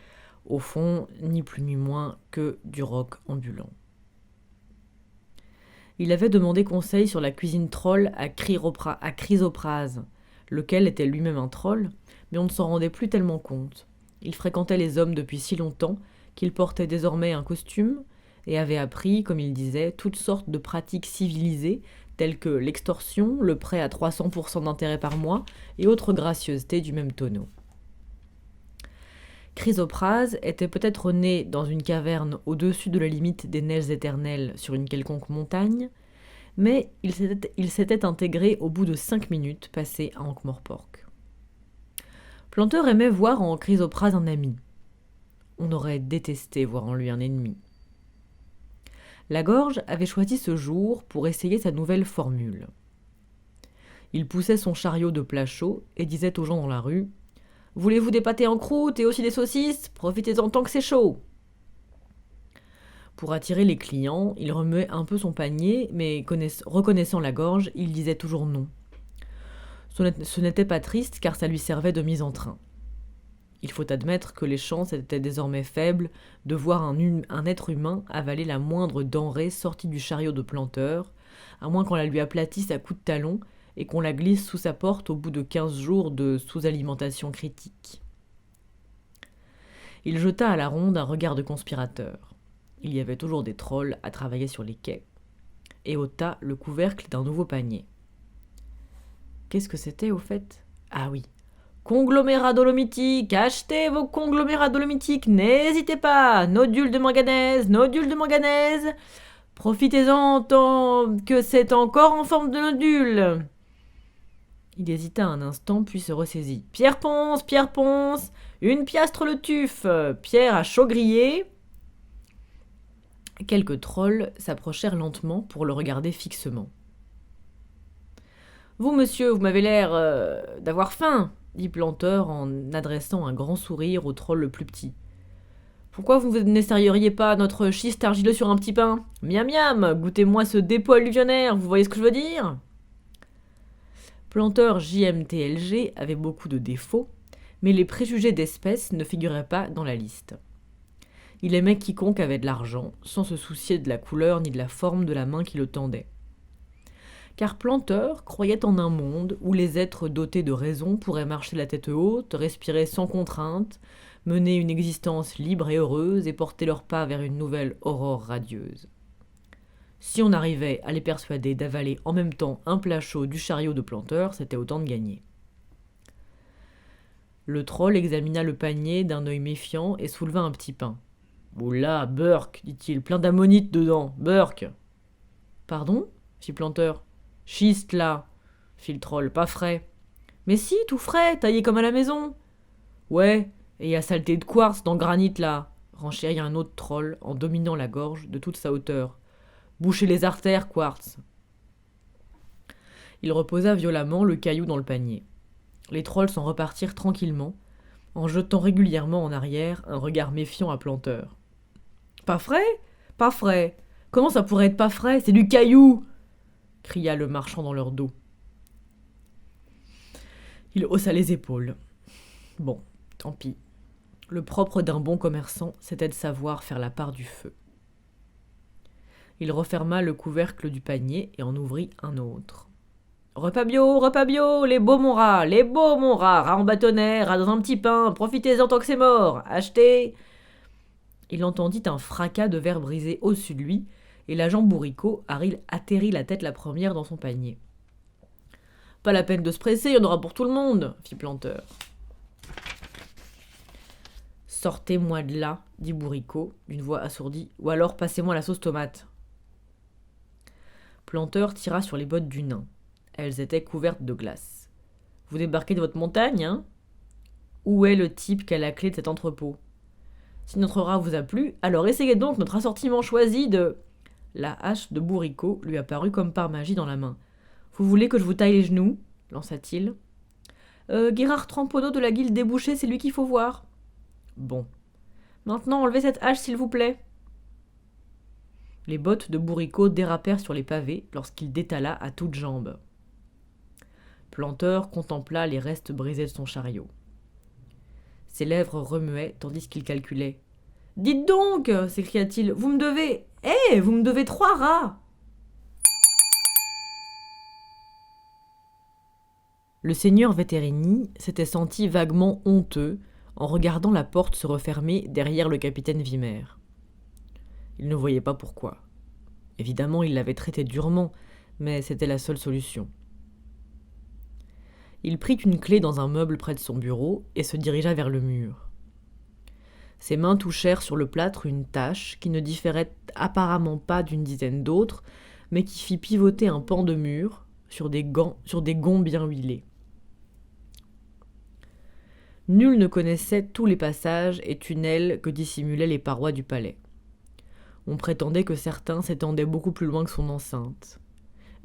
au fond, ni plus ni moins que du roc ambulant. Il avait demandé conseil sur la cuisine troll à Chrysophrase, lequel était lui-même un troll, mais on ne s'en rendait plus tellement compte. Il fréquentait les hommes depuis si longtemps qu'il portait désormais un costume et avait appris, comme il disait, toutes sortes de pratiques civilisées telles que l'extorsion, le prêt à 300% d'intérêt par mois et autres gracieusetés du même tonneau. Chrysophrase était peut-être né dans une caverne au-dessus de la limite des neiges éternelles sur une quelconque montagne, mais il s'était intégré au bout de 5 minutes passées à Ankh-Morpork. Planteur aimait voir en Chrysophrase un ami. On aurait détesté voir en lui un ennemi. La gorge avait choisi ce jour pour essayer sa nouvelle formule. Il poussait son chariot de plats chauds et disait aux gens dans la rue « Voulez-vous des pâtés en croûte et aussi des saucisses ? Profitez-en tant que c'est chaud !» Pour attirer les clients, il remuait un peu son panier, mais reconnaissant la gorge, il disait toujours non. Ce n'était pas triste car ça lui servait de mise en train. Il faut admettre que les chances étaient désormais faibles de voir un être humain avaler la moindre denrée sortie du chariot de Planteur, à moins qu'on la lui aplatisse à coups de talon et qu'on la glisse sous sa porte au bout de 15 jours de sous-alimentation critique. Il jeta à la ronde un regard de conspirateur. Il y avait toujours des trolls à travailler sur les quais, et ôta le couvercle d'un nouveau panier. Qu'est-ce que c'était au fait ? Ah oui, conglomérat dolomitique, achetez vos conglomérats dolomitiques, n'hésitez pas, nodules de manganèse, profitez-en tant que c'est encore en forme de nodule. Il hésita un instant, puis se ressaisit. Pierre Ponce, une piastre le tuf, Pierre à chaud grillé. Quelques trolls s'approchèrent lentement pour le regarder fixement. Vous, monsieur, vous m'avez l'air d'avoir faim, dit Planteur en adressant un grand sourire au troll le plus petit. Pourquoi vous n'essayeriez pas notre schiste argileux sur un petit pain? Miam miam, goûtez-moi ce dépôt alluvionnaire, vous voyez ce que je veux dire? Planteur JMTLG avait beaucoup de défauts, mais les préjugés d'espèce ne figuraient pas dans la liste. Il aimait quiconque avait de l'argent, sans se soucier de la couleur ni de la forme de la main qui le tendait. Car Planteur croyait en un monde où les êtres dotés de raison pourraient marcher la tête haute, respirer sans contrainte, mener une existence libre et heureuse et porter leurs pas vers une nouvelle aurore radieuse. Si on arrivait à les persuader d'avaler en même temps un plat chaud du chariot de Planteur, c'était autant de gagné. Le troll examina le panier d'un œil méfiant et souleva un petit pain. « Oula, Burk, dit-il, plein d'ammonites dedans, Burk !»« Pardon ?» fit Planteur. « Schiste, là !» fit le troll, « pas frais. »« Mais si, tout frais, taillé comme à la maison !»« Ouais, et y a saleté de quartz dans le granit, là !» renchérit un autre troll en dominant la gorge de toute sa hauteur. « Bouchez les artères, quartz !» Il reposa violemment le caillou dans le panier. Les trolls s'en repartirent tranquillement, en jetant régulièrement en arrière un regard méfiant à Planteur. « Pas frais? Pas frais. Comment ça pourrait être pas frais? C'est du caillou !» cria le marchand dans leur dos. Il haussa les épaules. Bon, tant pis. Le propre d'un bon commerçant, c'était de savoir faire la part du feu. Il referma le couvercle du panier et en ouvrit un autre. « Repas bio, les beaux mon rat, rat en bâtonnet, rat dans un petit pain, profitez-en tant que c'est mort, achetez !» Il entendit un fracas de verre brisé au-dessus de lui, et l'agent bourricot atterrit la tête la première dans son panier. « Pas la peine de se presser, il y en aura pour tout le monde, fit Planteur. « Sortez-moi de là, dit Bourricot, d'une voix assourdie, ou alors passez-moi la sauce tomate. » Planteur tira sur les bottes du nain. Elles étaient couvertes de glace. « Vous débarquez de votre montagne, hein? Où est le type qui a la clé de cet entrepôt? Si notre rat vous a plu, alors essayez donc notre assortiment choisi de... » La hache de Bourricot lui apparut comme par magie dans la main. « Vous voulez que je vous taille les genoux ?» lança-t-il. « Guérard Tramponneau de la guilde débouchée, c'est lui qu'il faut voir. »« Bon. Maintenant, enlevez cette hache, s'il vous plaît. » Les bottes de Bourricot dérapèrent sur les pavés lorsqu'il détala à toutes jambes. Planteur contempla les restes brisés de son chariot. Ses lèvres remuaient tandis qu'il calculait. « Dites donc !» s'écria-t-il. « Vous me devez... vous me devez 3 rats !» Le seigneur Vétérini s'était senti vaguement honteux en regardant la porte se refermer derrière le capitaine Vimer. Il ne voyait pas pourquoi. Évidemment, il l'avait traité durement, mais c'était la seule solution. Il prit une clé dans un meuble près de son bureau et se dirigea vers le mur. Ses mains touchèrent sur le plâtre une tache qui ne différait apparemment pas d'une dizaine d'autres, mais qui fit pivoter un pan de mur sur des gonds bien huilés. Nul ne connaissait tous les passages et tunnels que dissimulaient les parois du palais. On prétendait que certains s'étendaient beaucoup plus loin que son enceinte,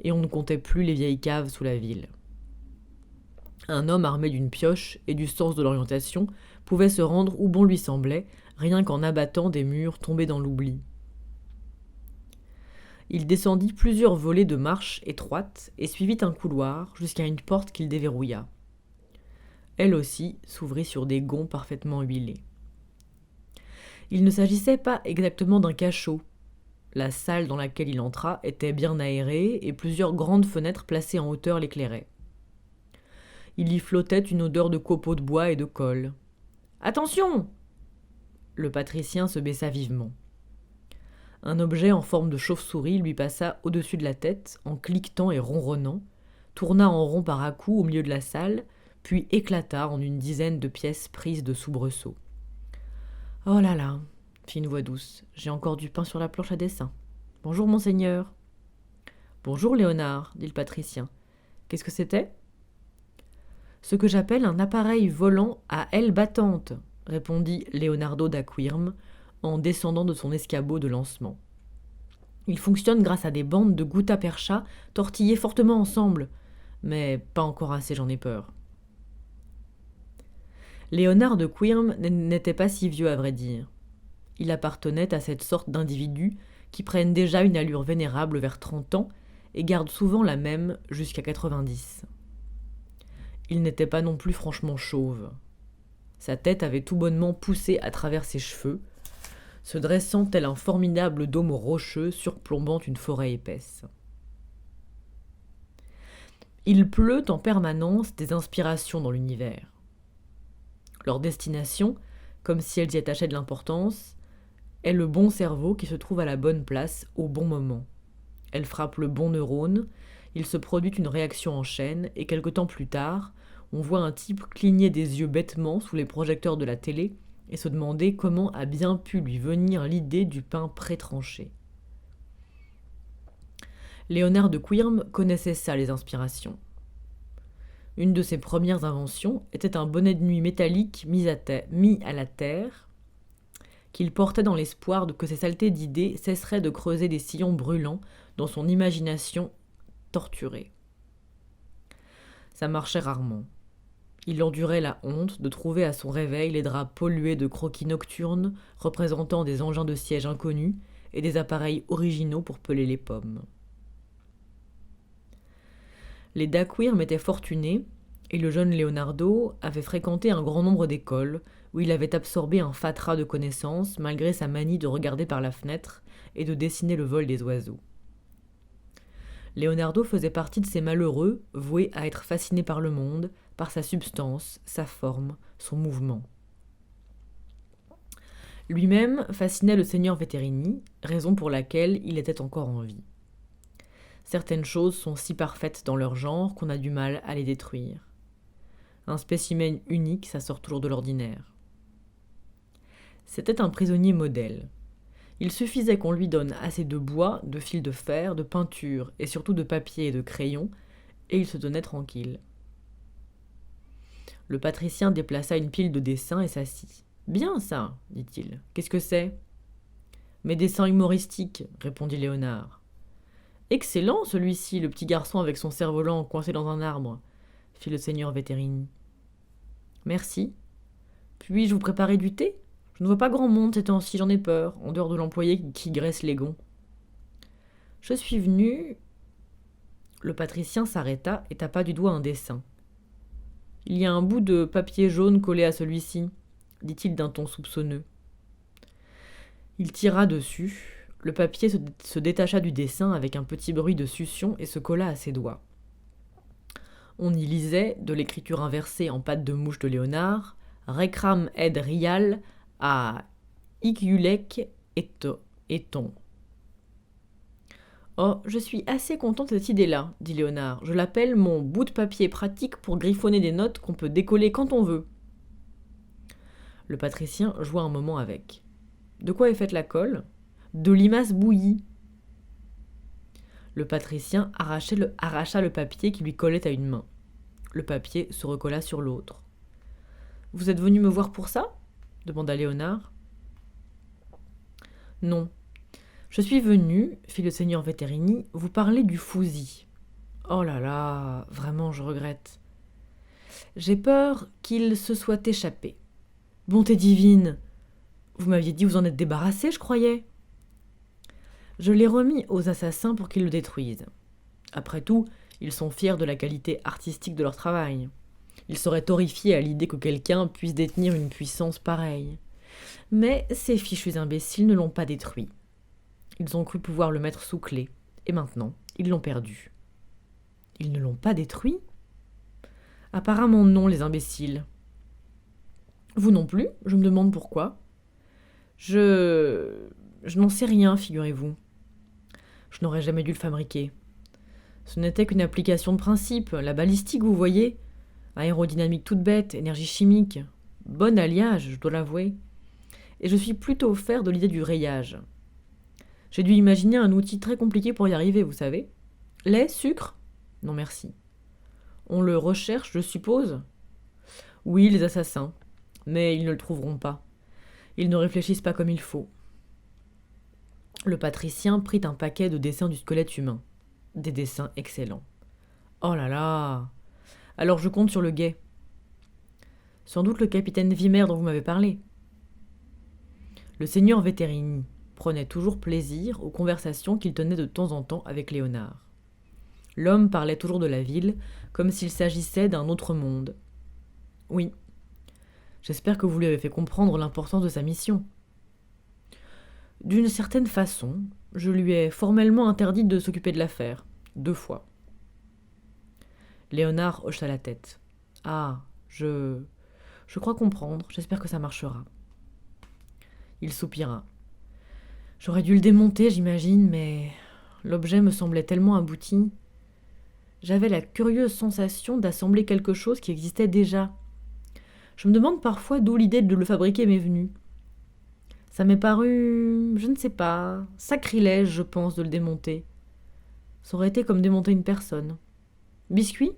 et on ne comptait plus les vieilles caves sous la ville. Un homme armé d'une pioche et du sens de l'orientation pouvait se rendre où bon lui semblait, rien qu'en abattant des murs tombés dans l'oubli. Il descendit plusieurs volets de marches étroites et suivit un couloir jusqu'à une porte qu'il déverrouilla. Elle aussi s'ouvrit sur des gonds parfaitement huilés. Il ne s'agissait pas exactement d'un cachot. La salle dans laquelle il entra était bien aérée et plusieurs grandes fenêtres placées en hauteur l'éclairaient. Il y flottait une odeur de copeaux de bois et de colle. « Attention !» Le patricien se baissa vivement. Un objet en forme de chauve-souris lui passa au-dessus de la tête en cliquetant et ronronnant, tourna en rond par à-coups au milieu de la salle, puis éclata en une dizaine de pièces prises de soubresauts. « Oh là là !» fit une voix douce. « J'ai encore du pain sur la planche à dessin. Bonjour, monseigneur. »« Bonjour, Léonard, » dit le patricien. « Qu'est-ce que c'était ?»« Ce que j'appelle un appareil volant à ailes battantes, » répondit Leonardo d'Aquirme en descendant de son escabeau de lancement. « Il fonctionne grâce à des bandes de gutta percha tortillées fortement ensemble. Mais pas encore assez, j'en ai peur. Léonard de Quirm n'était pas si vieux à vrai dire. Il appartenait à cette sorte d'individus qui prennent déjà une allure vénérable vers 30 ans et gardent souvent la même jusqu'à 90. Il n'était pas non plus franchement chauve. Sa tête avait tout bonnement poussé à travers ses cheveux, se dressant tel un formidable dôme rocheux surplombant une forêt épaisse. Il pleut en permanence des inspirations dans l'univers. Leur destination, comme si elles y attachaient de l'importance, est le bon cerveau qui se trouve à la bonne place au bon moment. Elle frappe le bon neurone, il se produit une réaction en chaîne, et quelque temps plus tard, on voit un type cligner des yeux bêtement sous les projecteurs de la télé et se demander comment a bien pu lui venir l'idée du pain pré-tranché. Léonard de Quirm connaissait ça, les inspirations. Une de ses premières inventions était un bonnet de nuit métallique mis à la terre, qu'il portait dans l'espoir que ses saletés d'idées cesseraient de creuser des sillons brûlants dans son imagination torturée. Ça marchait rarement. Il endurait la honte de trouver à son réveil les draps pollués de croquis nocturnes représentant des engins de siège inconnus et des appareils originaux pour peler les pommes. Les Daquirm étaient fortunés, et le jeune Leonardo avait fréquenté un grand nombre d'écoles où il avait absorbé un fatras de connaissances malgré sa manie de regarder par la fenêtre et de dessiner le vol des oiseaux. Leonardo faisait partie de ces malheureux voués à être fascinés par le monde, par sa substance, sa forme, son mouvement. Lui-même fascinait le seigneur Veterini, raison pour laquelle il était encore en vie. Certaines choses sont si parfaites dans leur genre qu'on a du mal à les détruire. Un spécimen unique, ça sort toujours de l'ordinaire. C'était un prisonnier modèle. Il suffisait qu'on lui donne assez de bois, de fil de fer, de peinture et surtout de papier et de crayon, et il se tenait tranquille. Le patricien déplaça une pile de dessins et s'assit. « Bien ça, dit-il. Qu'est-ce que c'est ?»« Mes dessins humoristiques, répondit Léonard. Excellent, celui-ci, le petit garçon avec son cerf-volant coincé dans un arbre, fit le seigneur Veterini. Merci. Puis-je vous préparer du thé ? Je ne vois pas grand monde ces temps-ci, j'en ai peur, en dehors de l'employé qui graisse les gonds. Je suis venu. Le patricien s'arrêta et tapa du doigt un dessin. Il y a un bout de papier jaune collé à celui-ci, dit-il d'un ton soupçonneux. Il tira dessus. Le papier se détacha du dessin avec un petit bruit de succion et se colla à ses doigts. On y lisait, de l'écriture inversée en patte de mouche de Léonard, « Recram ed rial a Igiulec eton ». « Oh, je suis assez contente de cette idée-là, dit Léonard. Je l'appelle mon bout de papier pratique pour griffonner des notes qu'on peut décoller quand on veut. » Le patricien joua un moment avec. « De quoi est faite la colle ? » « De limaces bouillies. » Le patricien arracha le papier qui lui collait à une main. Le papier se recolla sur l'autre. « Vous êtes venu me voir pour ça ?» demanda Léonard. « Non. Je suis venu, fit le seigneur Veterini, vous parler du fousi. Oh là là, vraiment je regrette. J'ai peur qu'il se soit échappé. Bonté divine, vous m'aviez dit vous en êtes débarrassé, je croyais. Je l'ai remis aux assassins pour qu'ils le détruisent. Après tout, ils sont fiers de la qualité artistique de leur travail. Ils seraient horrifiés à l'idée que quelqu'un puisse détenir une puissance pareille. Mais ces fichus imbéciles ne l'ont pas détruit. Ils ont cru pouvoir le mettre sous clé, et maintenant, ils l'ont perdu. Ils ne l'ont pas détruit ? Apparemment non, les imbéciles. Vous non plus, je me demande pourquoi. Je n'en sais rien, figurez-vous. Je n'aurais jamais dû le fabriquer. Ce n'était qu'une application de principe, la balistique, vous voyez. Aérodynamique toute bête, énergie chimique. Bon alliage, je dois l'avouer. Et je suis plutôt offert de l'idée du rayage. J'ai dû imaginer un outil très compliqué pour y arriver, vous savez. Lait, sucre ? Non merci. On le recherche, je suppose ? Oui, les assassins. Mais ils ne le trouveront pas. Ils ne réfléchissent pas comme il faut. Le patricien prit un paquet de dessins du squelette humain. Des dessins excellents. Oh là là! Alors je compte sur le guet. Sans doute le capitaine Vimer dont vous m'avez parlé. Le seigneur Veterini prenait toujours plaisir aux conversations qu'il tenait de temps en temps avec Léonard. L'homme parlait toujours de la ville, comme s'il s'agissait d'un autre monde. Oui, j'espère que vous lui avez fait comprendre l'importance de sa mission. D'une certaine façon, je lui ai formellement interdit de s'occuper de l'affaire, 2 fois. Léonard hocha la tête. Ah, je crois comprendre, j'espère que ça marchera. Il soupira. J'aurais dû le démonter, j'imagine, mais l'objet me semblait tellement abouti. J'avais la curieuse sensation d'assembler quelque chose qui existait déjà. Je me demande parfois d'où l'idée de le fabriquer m'est venue. Ça m'est paru, je ne sais pas, sacrilège, je pense, de le démonter. Ça aurait été comme démonter une personne. Biscuit ?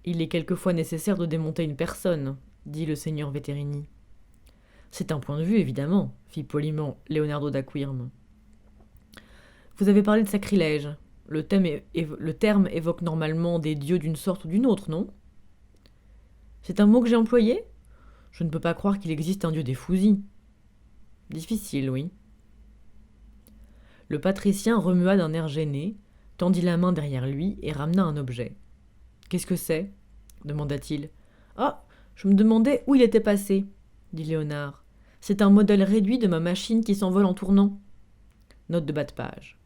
Il est quelquefois nécessaire de démonter une personne, dit le seigneur Veterini. C'est un point de vue, évidemment, fit poliment Leonardo d'Aquirme. Vous avez parlé de sacrilège. Le terme évoque normalement des dieux d'une sorte ou d'une autre, non ? C'est un mot que j'ai employé ? Je ne peux pas croire qu'il existe un dieu des fusils. Difficile, oui. Le patricien remua d'un air gêné, tendit la main derrière lui et ramena un objet. Qu'est-ce que c'est ? Demanda-t-il. Ah, je me demandais où il était passé, dit Léonard. C'est un modèle réduit de ma machine qui s'envole en tournant. Note de bas de page.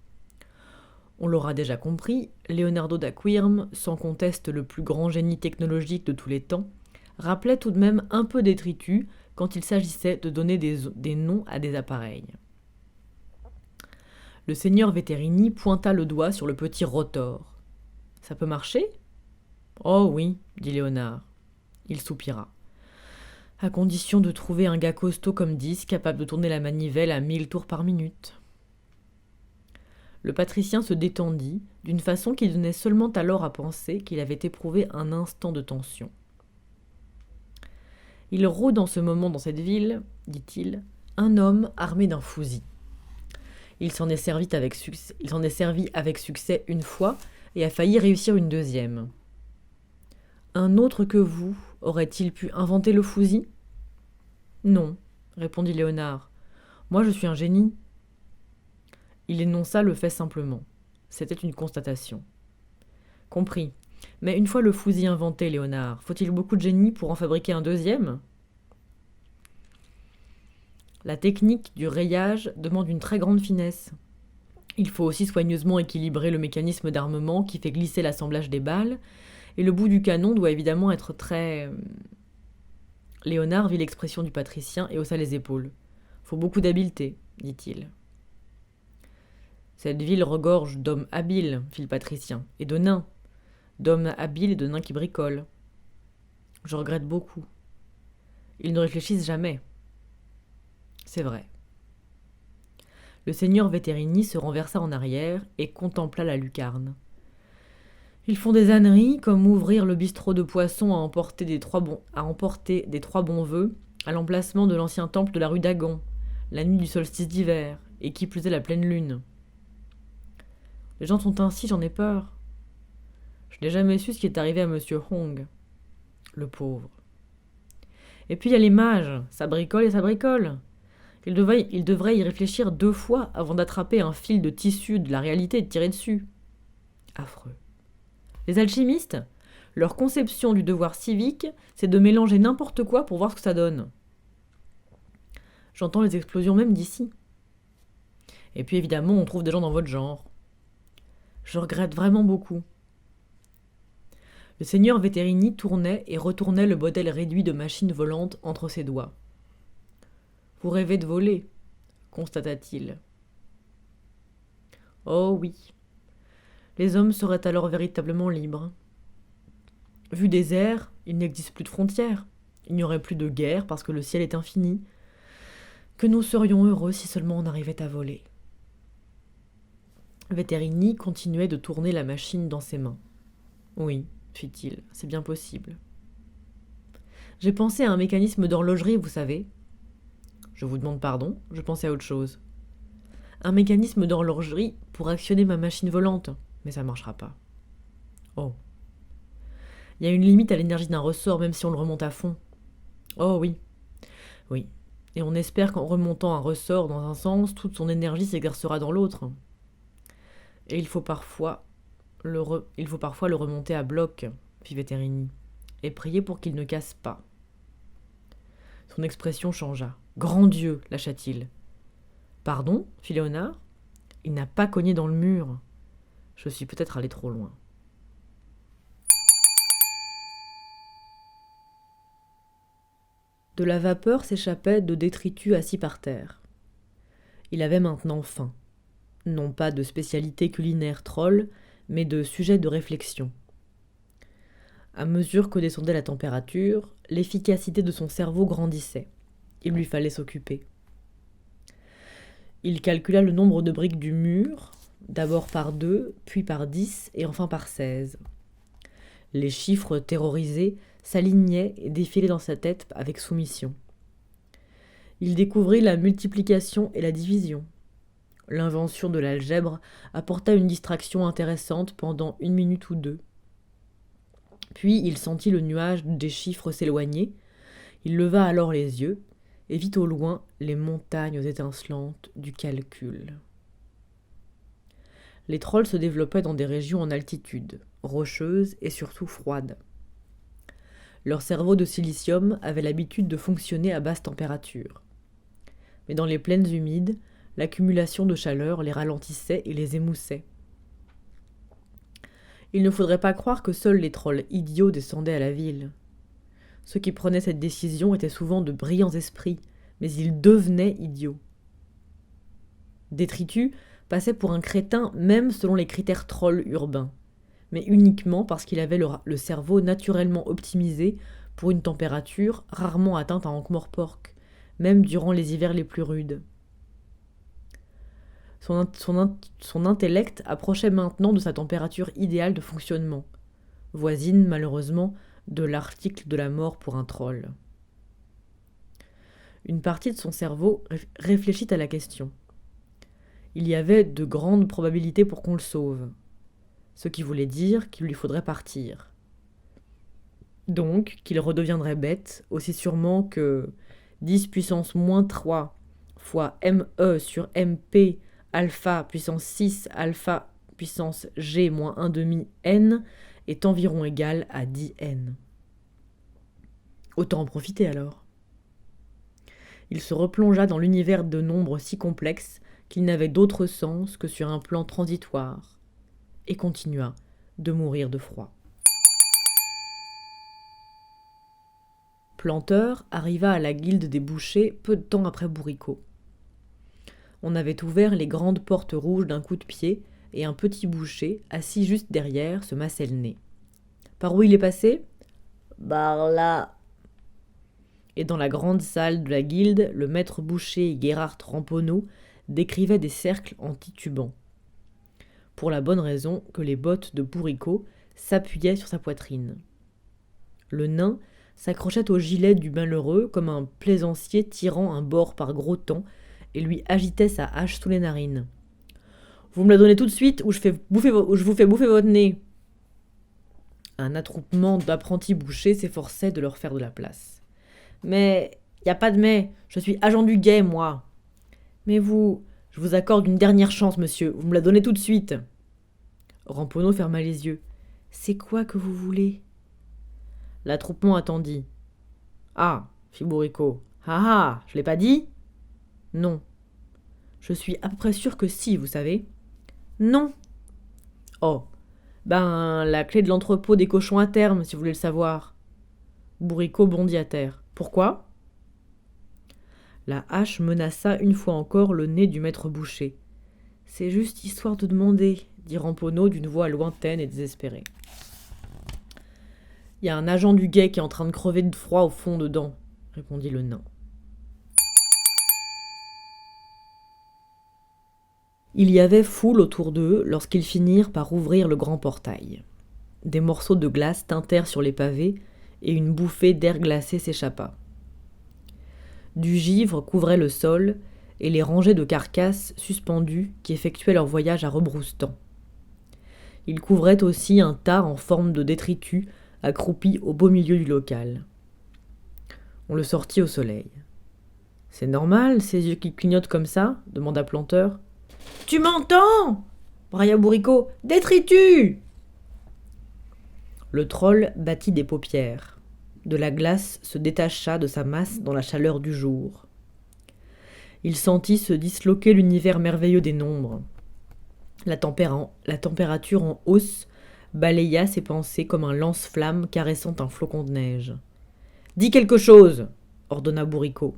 On l'aura déjà compris, Leonardo d'Aquirme, sans conteste le plus grand génie technologique de tous les temps, rappelait tout de même un peu détritus quand il s'agissait de donner des noms à des appareils. Le seigneur Veterini pointa le doigt sur le petit rotor. « Ça peut marcher ?»« Oh oui, dit Léonard. Il soupira. « À condition de trouver un gars costaud comme 10, capable de tourner la manivelle à 1000 tours par minute. » Le patricien se détendit, d'une façon qui donnait seulement alors à penser qu'il avait éprouvé un instant de tension. « Il rôde en ce moment dans cette ville, dit-il, un homme armé d'un fusil. Il s'en est servi avec succès une fois et a failli réussir une deuxième. Un autre que vous aurait-il pu inventer le fusil ? Non, répondit Léonard. Moi, je suis un génie. Il énonça le fait simplement. C'était une constatation. Compris. Mais une fois le fusil inventé, Léonard, faut-il beaucoup de génie pour en fabriquer un deuxième ? La technique du rayage demande une très grande finesse. Il faut aussi soigneusement équilibrer le mécanisme d'armement qui fait glisser l'assemblage des balles, et le bout du canon doit évidemment être très... Léonard vit l'expression du patricien et haussa les épaules. Faut beaucoup d'habileté, dit-il. Cette ville regorge d'hommes habiles, fit le patricien, et de nains. D'hommes habiles et de nains qui bricolent. Je regrette beaucoup. Ils ne réfléchissent jamais. C'est vrai. Le seigneur Veterini se renversa en arrière et contempla la lucarne. Ils font des âneries comme ouvrir le bistrot de poissons à emporter des trois bons vœux à l'emplacement de l'ancien temple de la rue d'Agon, la nuit du solstice d'hiver, et qui plus est la pleine lune. Les gens sont ainsi, j'en ai peur. Je n'ai jamais su ce qui est arrivé à monsieur Hong. Le pauvre. Et puis il y a les mages, ça bricole et ça bricole. Il devrait y réfléchir 2 fois avant d'attraper un fil de tissu de la réalité et de tirer dessus. Affreux. Les alchimistes, leur conception du devoir civique, c'est de mélanger n'importe quoi pour voir ce que ça donne. J'entends les explosions même d'ici. Et puis évidemment, on trouve des gens dans votre genre. Je regrette vraiment beaucoup. Le seigneur Veterini tournait et retournait le modèle réduit de machine volante entre ses doigts. « Vous rêvez de voler » constata-t-il. « Oh oui. Les hommes seraient alors véritablement libres. Vu des airs, il n'existe plus de frontières. Il n'y aurait plus de guerre parce que le ciel est infini. Que nous serions heureux si seulement on arrivait à voler. » Veterini continuait de tourner la machine dans ses mains. « Oui, fit-il, c'est bien possible. J'ai pensé à un mécanisme d'horlogerie, vous savez. » Je vous demande pardon, je pensais à autre chose. Un mécanisme d'horlogerie pour actionner ma machine volante, mais ça ne marchera pas. Oh. Il y a une limite à l'énergie d'un ressort, même si on le remonte à fond. Oh oui. Oui. Et on espère qu'en remontant un ressort dans un sens, toute son énergie s'exercera dans l'autre. Et il faut parfois le remonter à bloc, fit Vetterini, et prier pour qu'il ne casse pas. Son expression changea. Grand Dieu, lâcha-t-il. Pardon, fit Léonard. Il n'a pas cogné dans le mur. Je suis peut-être allé trop loin. De la vapeur s'échappait de détritus assis par terre. Il avait maintenant faim. Non pas de spécialité culinaire troll, mais de sujet de réflexion. À mesure que descendait la température, l'efficacité de son cerveau grandissait. Il lui fallait s'occuper. Il calcula le nombre de briques du mur, d'abord par 2, puis par 10 et enfin par 16. Les chiffres terrorisés s'alignaient et défilaient dans sa tête avec soumission. Il découvrit la multiplication et la division. L'invention de l'algèbre apporta une distraction intéressante pendant 1 minute ou 2. Puis il sentit le nuage des chiffres s'éloigner. Il leva alors les yeux et vit au loin les montagnes étincelantes du calcul. Les trolls se développaient dans des régions en altitude, rocheuses et surtout froides. Leur cerveau de silicium avait l'habitude de fonctionner à basse température. Mais dans les plaines humides, l'accumulation de chaleur les ralentissait et les émoussait. Il ne faudrait pas croire que seuls les trolls idiots descendaient à la ville. Ceux qui prenaient cette décision étaient souvent de brillants esprits, mais ils devenaient idiots. Détritus passait pour un crétin même selon les critères trolls urbains, mais uniquement parce qu'il avait le cerveau naturellement optimisé pour une température rarement atteinte à Ankh-Morpork, même durant les hivers les plus rudes. Son intellect approchait maintenant de sa température idéale de fonctionnement, voisine malheureusement de l'article de la mort pour un troll. Une partie de son cerveau réfléchit à la question. Il y avait de grandes probabilités pour qu'on le sauve, ce qui voulait dire qu'il lui faudrait partir. Donc qu'il redeviendrait bête, aussi sûrement que 10 puissance moins 3 fois ME sur MP alpha puissance 6 alpha puissance G moins 1 demi N est environ égal à 10N. Autant en profiter alors. Il se replongea dans l'univers de nombres si complexes qu'il n'avait d'autre sens que sur un plan transitoire, et continua de mourir de froid. Planteur arriva à la guilde des bouchers peu de temps après Bourricot. On avait ouvert les grandes portes rouges d'un coup de pied, et un petit boucher, assis juste derrière, se massait le nez. « Par où il est passé ?»« Par là. » Et dans la grande salle de la guilde, le maître boucher Gerhard Ramponneau décrivait des cercles en titubant. Pour la bonne raison que les bottes de Bourricot s'appuyaient sur sa poitrine. Le nain s'accrochait au gilet du malheureux comme un plaisancier tirant un bord par gros temps et lui agitait sa hache sous les narines. « Vous me la donnez tout de suite ou je vous fais bouffer votre nez !» Un attroupement d'apprentis bouchers s'efforçait de leur faire de la place. « Mais, y a pas de mais, je suis agent du guet, moi !»« Mais je vous accorde une dernière chance, monsieur, vous me la donnez tout de suite !» Ramponneau ferma les yeux. « C'est quoi que vous voulez ?» L'attroupement attendit. « Ah, fit Bourricot. Ah ah, je l'ai pas dit ?»« Non. »« Je suis à peu près sûr que si, vous savez. »« Non. »« Oh, ben, la clé de l'entrepôt des cochons à terme, si vous voulez le savoir. » Bourricot bondit à terre. « Pourquoi ?» La hache menaça une fois encore le nez du maître boucher. « C'est juste histoire de demander, » dit Ramponneau d'une voix lointaine et désespérée. « Y a un agent du guet qui est en train de crever de froid au fond dedans, » répondit le nain. Il y avait foule autour d'eux lorsqu'ils finirent par ouvrir le grand portail. Des morceaux de glace tintèrent sur les pavés et une bouffée d'air glacé s'échappa. Du givre couvrait le sol et les rangées de carcasses suspendues qui effectuaient leur voyage à rebrousse-temps. Il couvrait aussi un tas en forme de détritus, accroupi au beau milieu du local. On le sortit au soleil. « C'est normal, ces yeux qui clignotent comme ça ?» demanda Planteur. « Tu m'entends » brailla Bourricot. « Détritus !» Le troll battit des paupières. De la glace se détacha de sa masse dans la chaleur du jour. Il sentit se disloquer l'univers merveilleux des nombres. La température en hausse balaya ses pensées comme un lance-flamme caressant un flocon de neige. « Dis quelque chose !» ordonna Bourricot.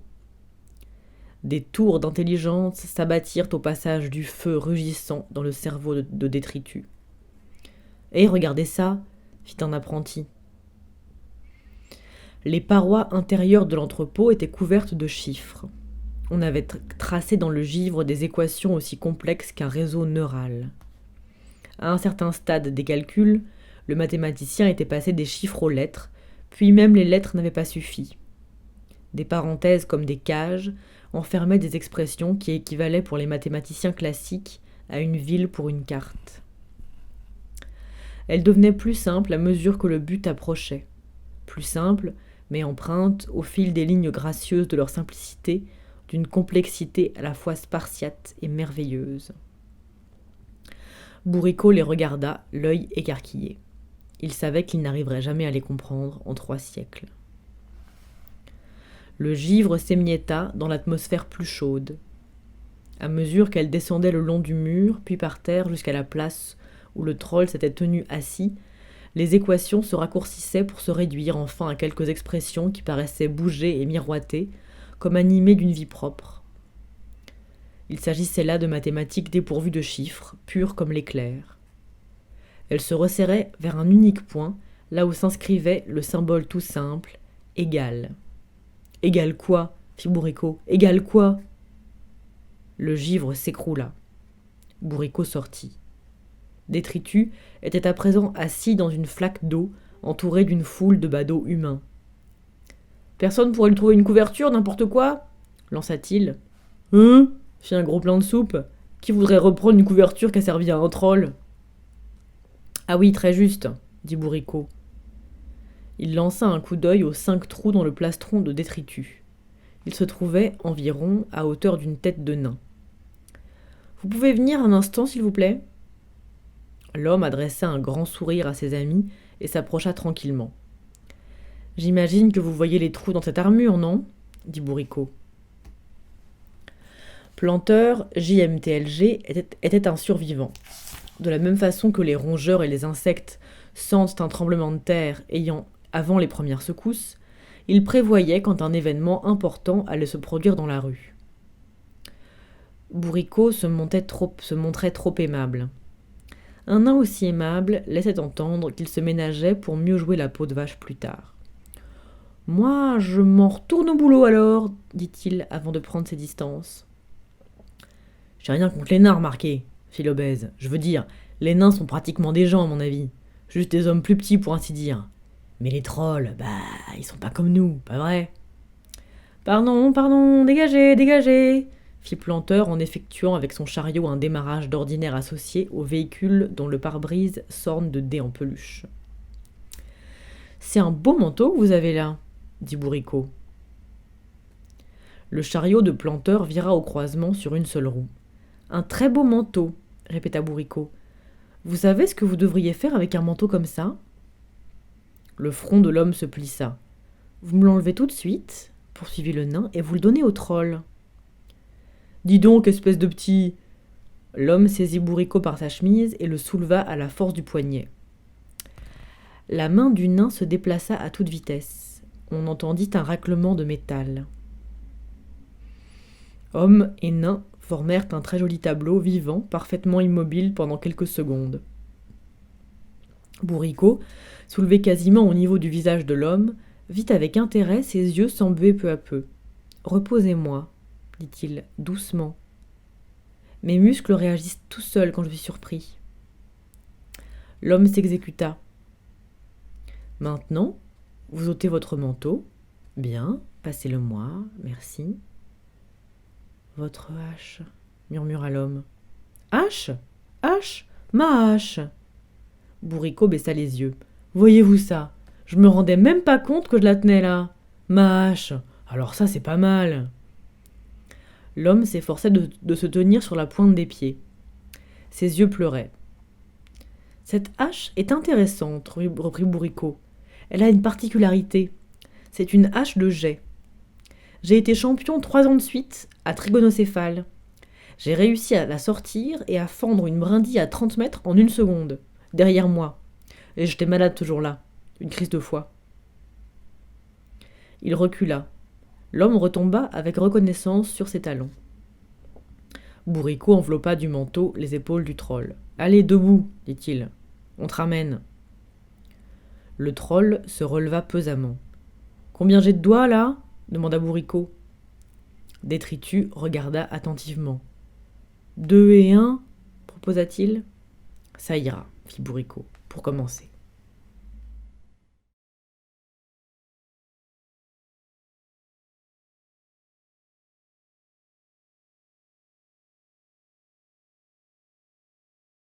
Des tours d'intelligence s'abattirent au passage du feu rugissant dans le cerveau de détritus. « Eh, regardez ça !» fit un apprenti. Les parois intérieures de l'entrepôt étaient couvertes de chiffres. On avait tracé dans le givre des équations aussi complexes qu'un réseau neural. À un certain stade des calculs, le mathématicien était passé des chiffres aux lettres, puis même les lettres n'avaient pas suffi. Des parenthèses comme des cages enfermaient des expressions qui équivalaient pour les mathématiciens classiques à une ville pour une carte. Elles devenaient plus simples à mesure que le but approchait. Plus simples, mais empreintes, au fil des lignes gracieuses de leur simplicité, d'une complexité à la fois spartiate et merveilleuse. Bourricot les regarda, l'œil écarquillé. Il savait qu'il n'arriverait jamais à les comprendre en 3 siècles. Le givre s'émietta dans l'atmosphère plus chaude. À mesure qu'elle descendait le long du mur, puis par terre jusqu'à la place où le troll s'était tenu assis, les équations se raccourcissaient pour se réduire enfin à quelques expressions qui paraissaient bouger et miroiter, comme animées d'une vie propre. Il s'agissait là de mathématiques dépourvues de chiffres, pures comme l'éclair. Elles se resserraient vers un unique point, là où s'inscrivait le symbole tout simple, égal. « Égal quoi ?» fit Bourricot. « Égal quoi ?» Le givre s'écroula. Bourricot sortit. Détritus était à présent assis dans une flaque d'eau, entouré d'une foule de badauds humains. « Personne pourrait lui trouver une couverture, n'importe quoi ?» lança-t-il. « fit un gros plein de soupe. « Qui voudrait reprendre une couverture qui a servi à un troll ?»« Ah oui, très juste, » dit Bourricot. Il lança un coup d'œil aux 5 trous dans le plastron de Détritus. Il se trouvait environ à hauteur d'une tête de nain. « Vous pouvez venir un instant, s'il vous plaît ?» L'homme adressa un grand sourire à ses amis et s'approcha tranquillement. « J'imagine que vous voyez les trous dans cette armure, non ?» dit Bourricot. Planteur, JMTLG, était un survivant. De la même façon que les rongeurs et les insectes sentent un tremblement de terre avant les premières secousses, il prévoyait quand un événement important allait se produire dans la rue. Bourricot se montrait trop aimable. Un nain aussi aimable laissait entendre qu'il se ménageait pour mieux jouer la peau de vache plus tard. « Moi, je m'en retourne au boulot alors, dit-il avant de prendre ses distances. « J'ai rien contre les nains, remarquez, fit l'obèse. Je veux dire, les nains sont pratiquement des gens, à mon avis. Juste des hommes plus petits, pour ainsi dire. Mais les trolls, ils sont pas comme nous, pas vrai ? » « Pardon, dégagez, fit Planteur en effectuant avec son chariot un démarrage d'ordinaire associé au véhicule dont le pare-brise s'orne de dés en peluche. « C'est un beau manteau que vous avez là, dit Bourricot. Le chariot de Planteur vira au croisement sur une seule roue. « Un très beau manteau, répéta Bourricot. Vous savez ce que vous devriez faire avec un manteau comme ça ? Le front de l'homme se plissa. Vous me l'enlevez tout de suite, poursuivit le nain, et vous le donnez au troll. Dis donc, espèce de petit. L'homme saisit Bourricot par sa chemise et le souleva à la force du poignet. La main du nain se déplaça à toute vitesse. On entendit un raclement de métal. Homme et nain formèrent un très joli tableau vivant, parfaitement immobile pendant quelques secondes. Bourricot, soulevé quasiment au niveau du visage de l'homme, vit avec intérêt ses yeux s'embuer peu à peu. « Reposez-moi, dit-il doucement. Mes muscles réagissent tout seuls quand je suis surpris. » L'homme s'exécuta. « Maintenant, vous ôtez votre manteau. Bien, passez-le-moi, merci. »« Votre hache, murmura l'homme. « Hache ? Hache ? Ma hache !» Bourricot baissa les yeux. Voyez-vous ça? Je me rendais même pas compte que je la tenais là. Ma hache. Alors ça, c'est pas mal. L'homme s'efforçait de se tenir sur la pointe des pieds. Ses yeux pleuraient. Cette hache est intéressante, reprit Bourricot. Elle a une particularité. C'est une hache de jet. J'ai été champion 3 ans de suite à trigonocéphale. J'ai réussi à la sortir et à fendre une brindille à 30 mètres en 1 seconde, derrière moi. Et j'étais malade ce jour-là, une crise de foie. Il recula. L'homme retomba avec reconnaissance sur ses talons. Bourricot enveloppa du manteau les épaules du troll. « Allez, debout, dit-il. On te ramène. » Le troll se releva pesamment. « Combien j'ai de doigts, là ?» demanda Bourricot. Détritus regarda attentivement. « 2 et 1 proposa-t-il. « Ça ira, fit Bourricot, pour commencer. »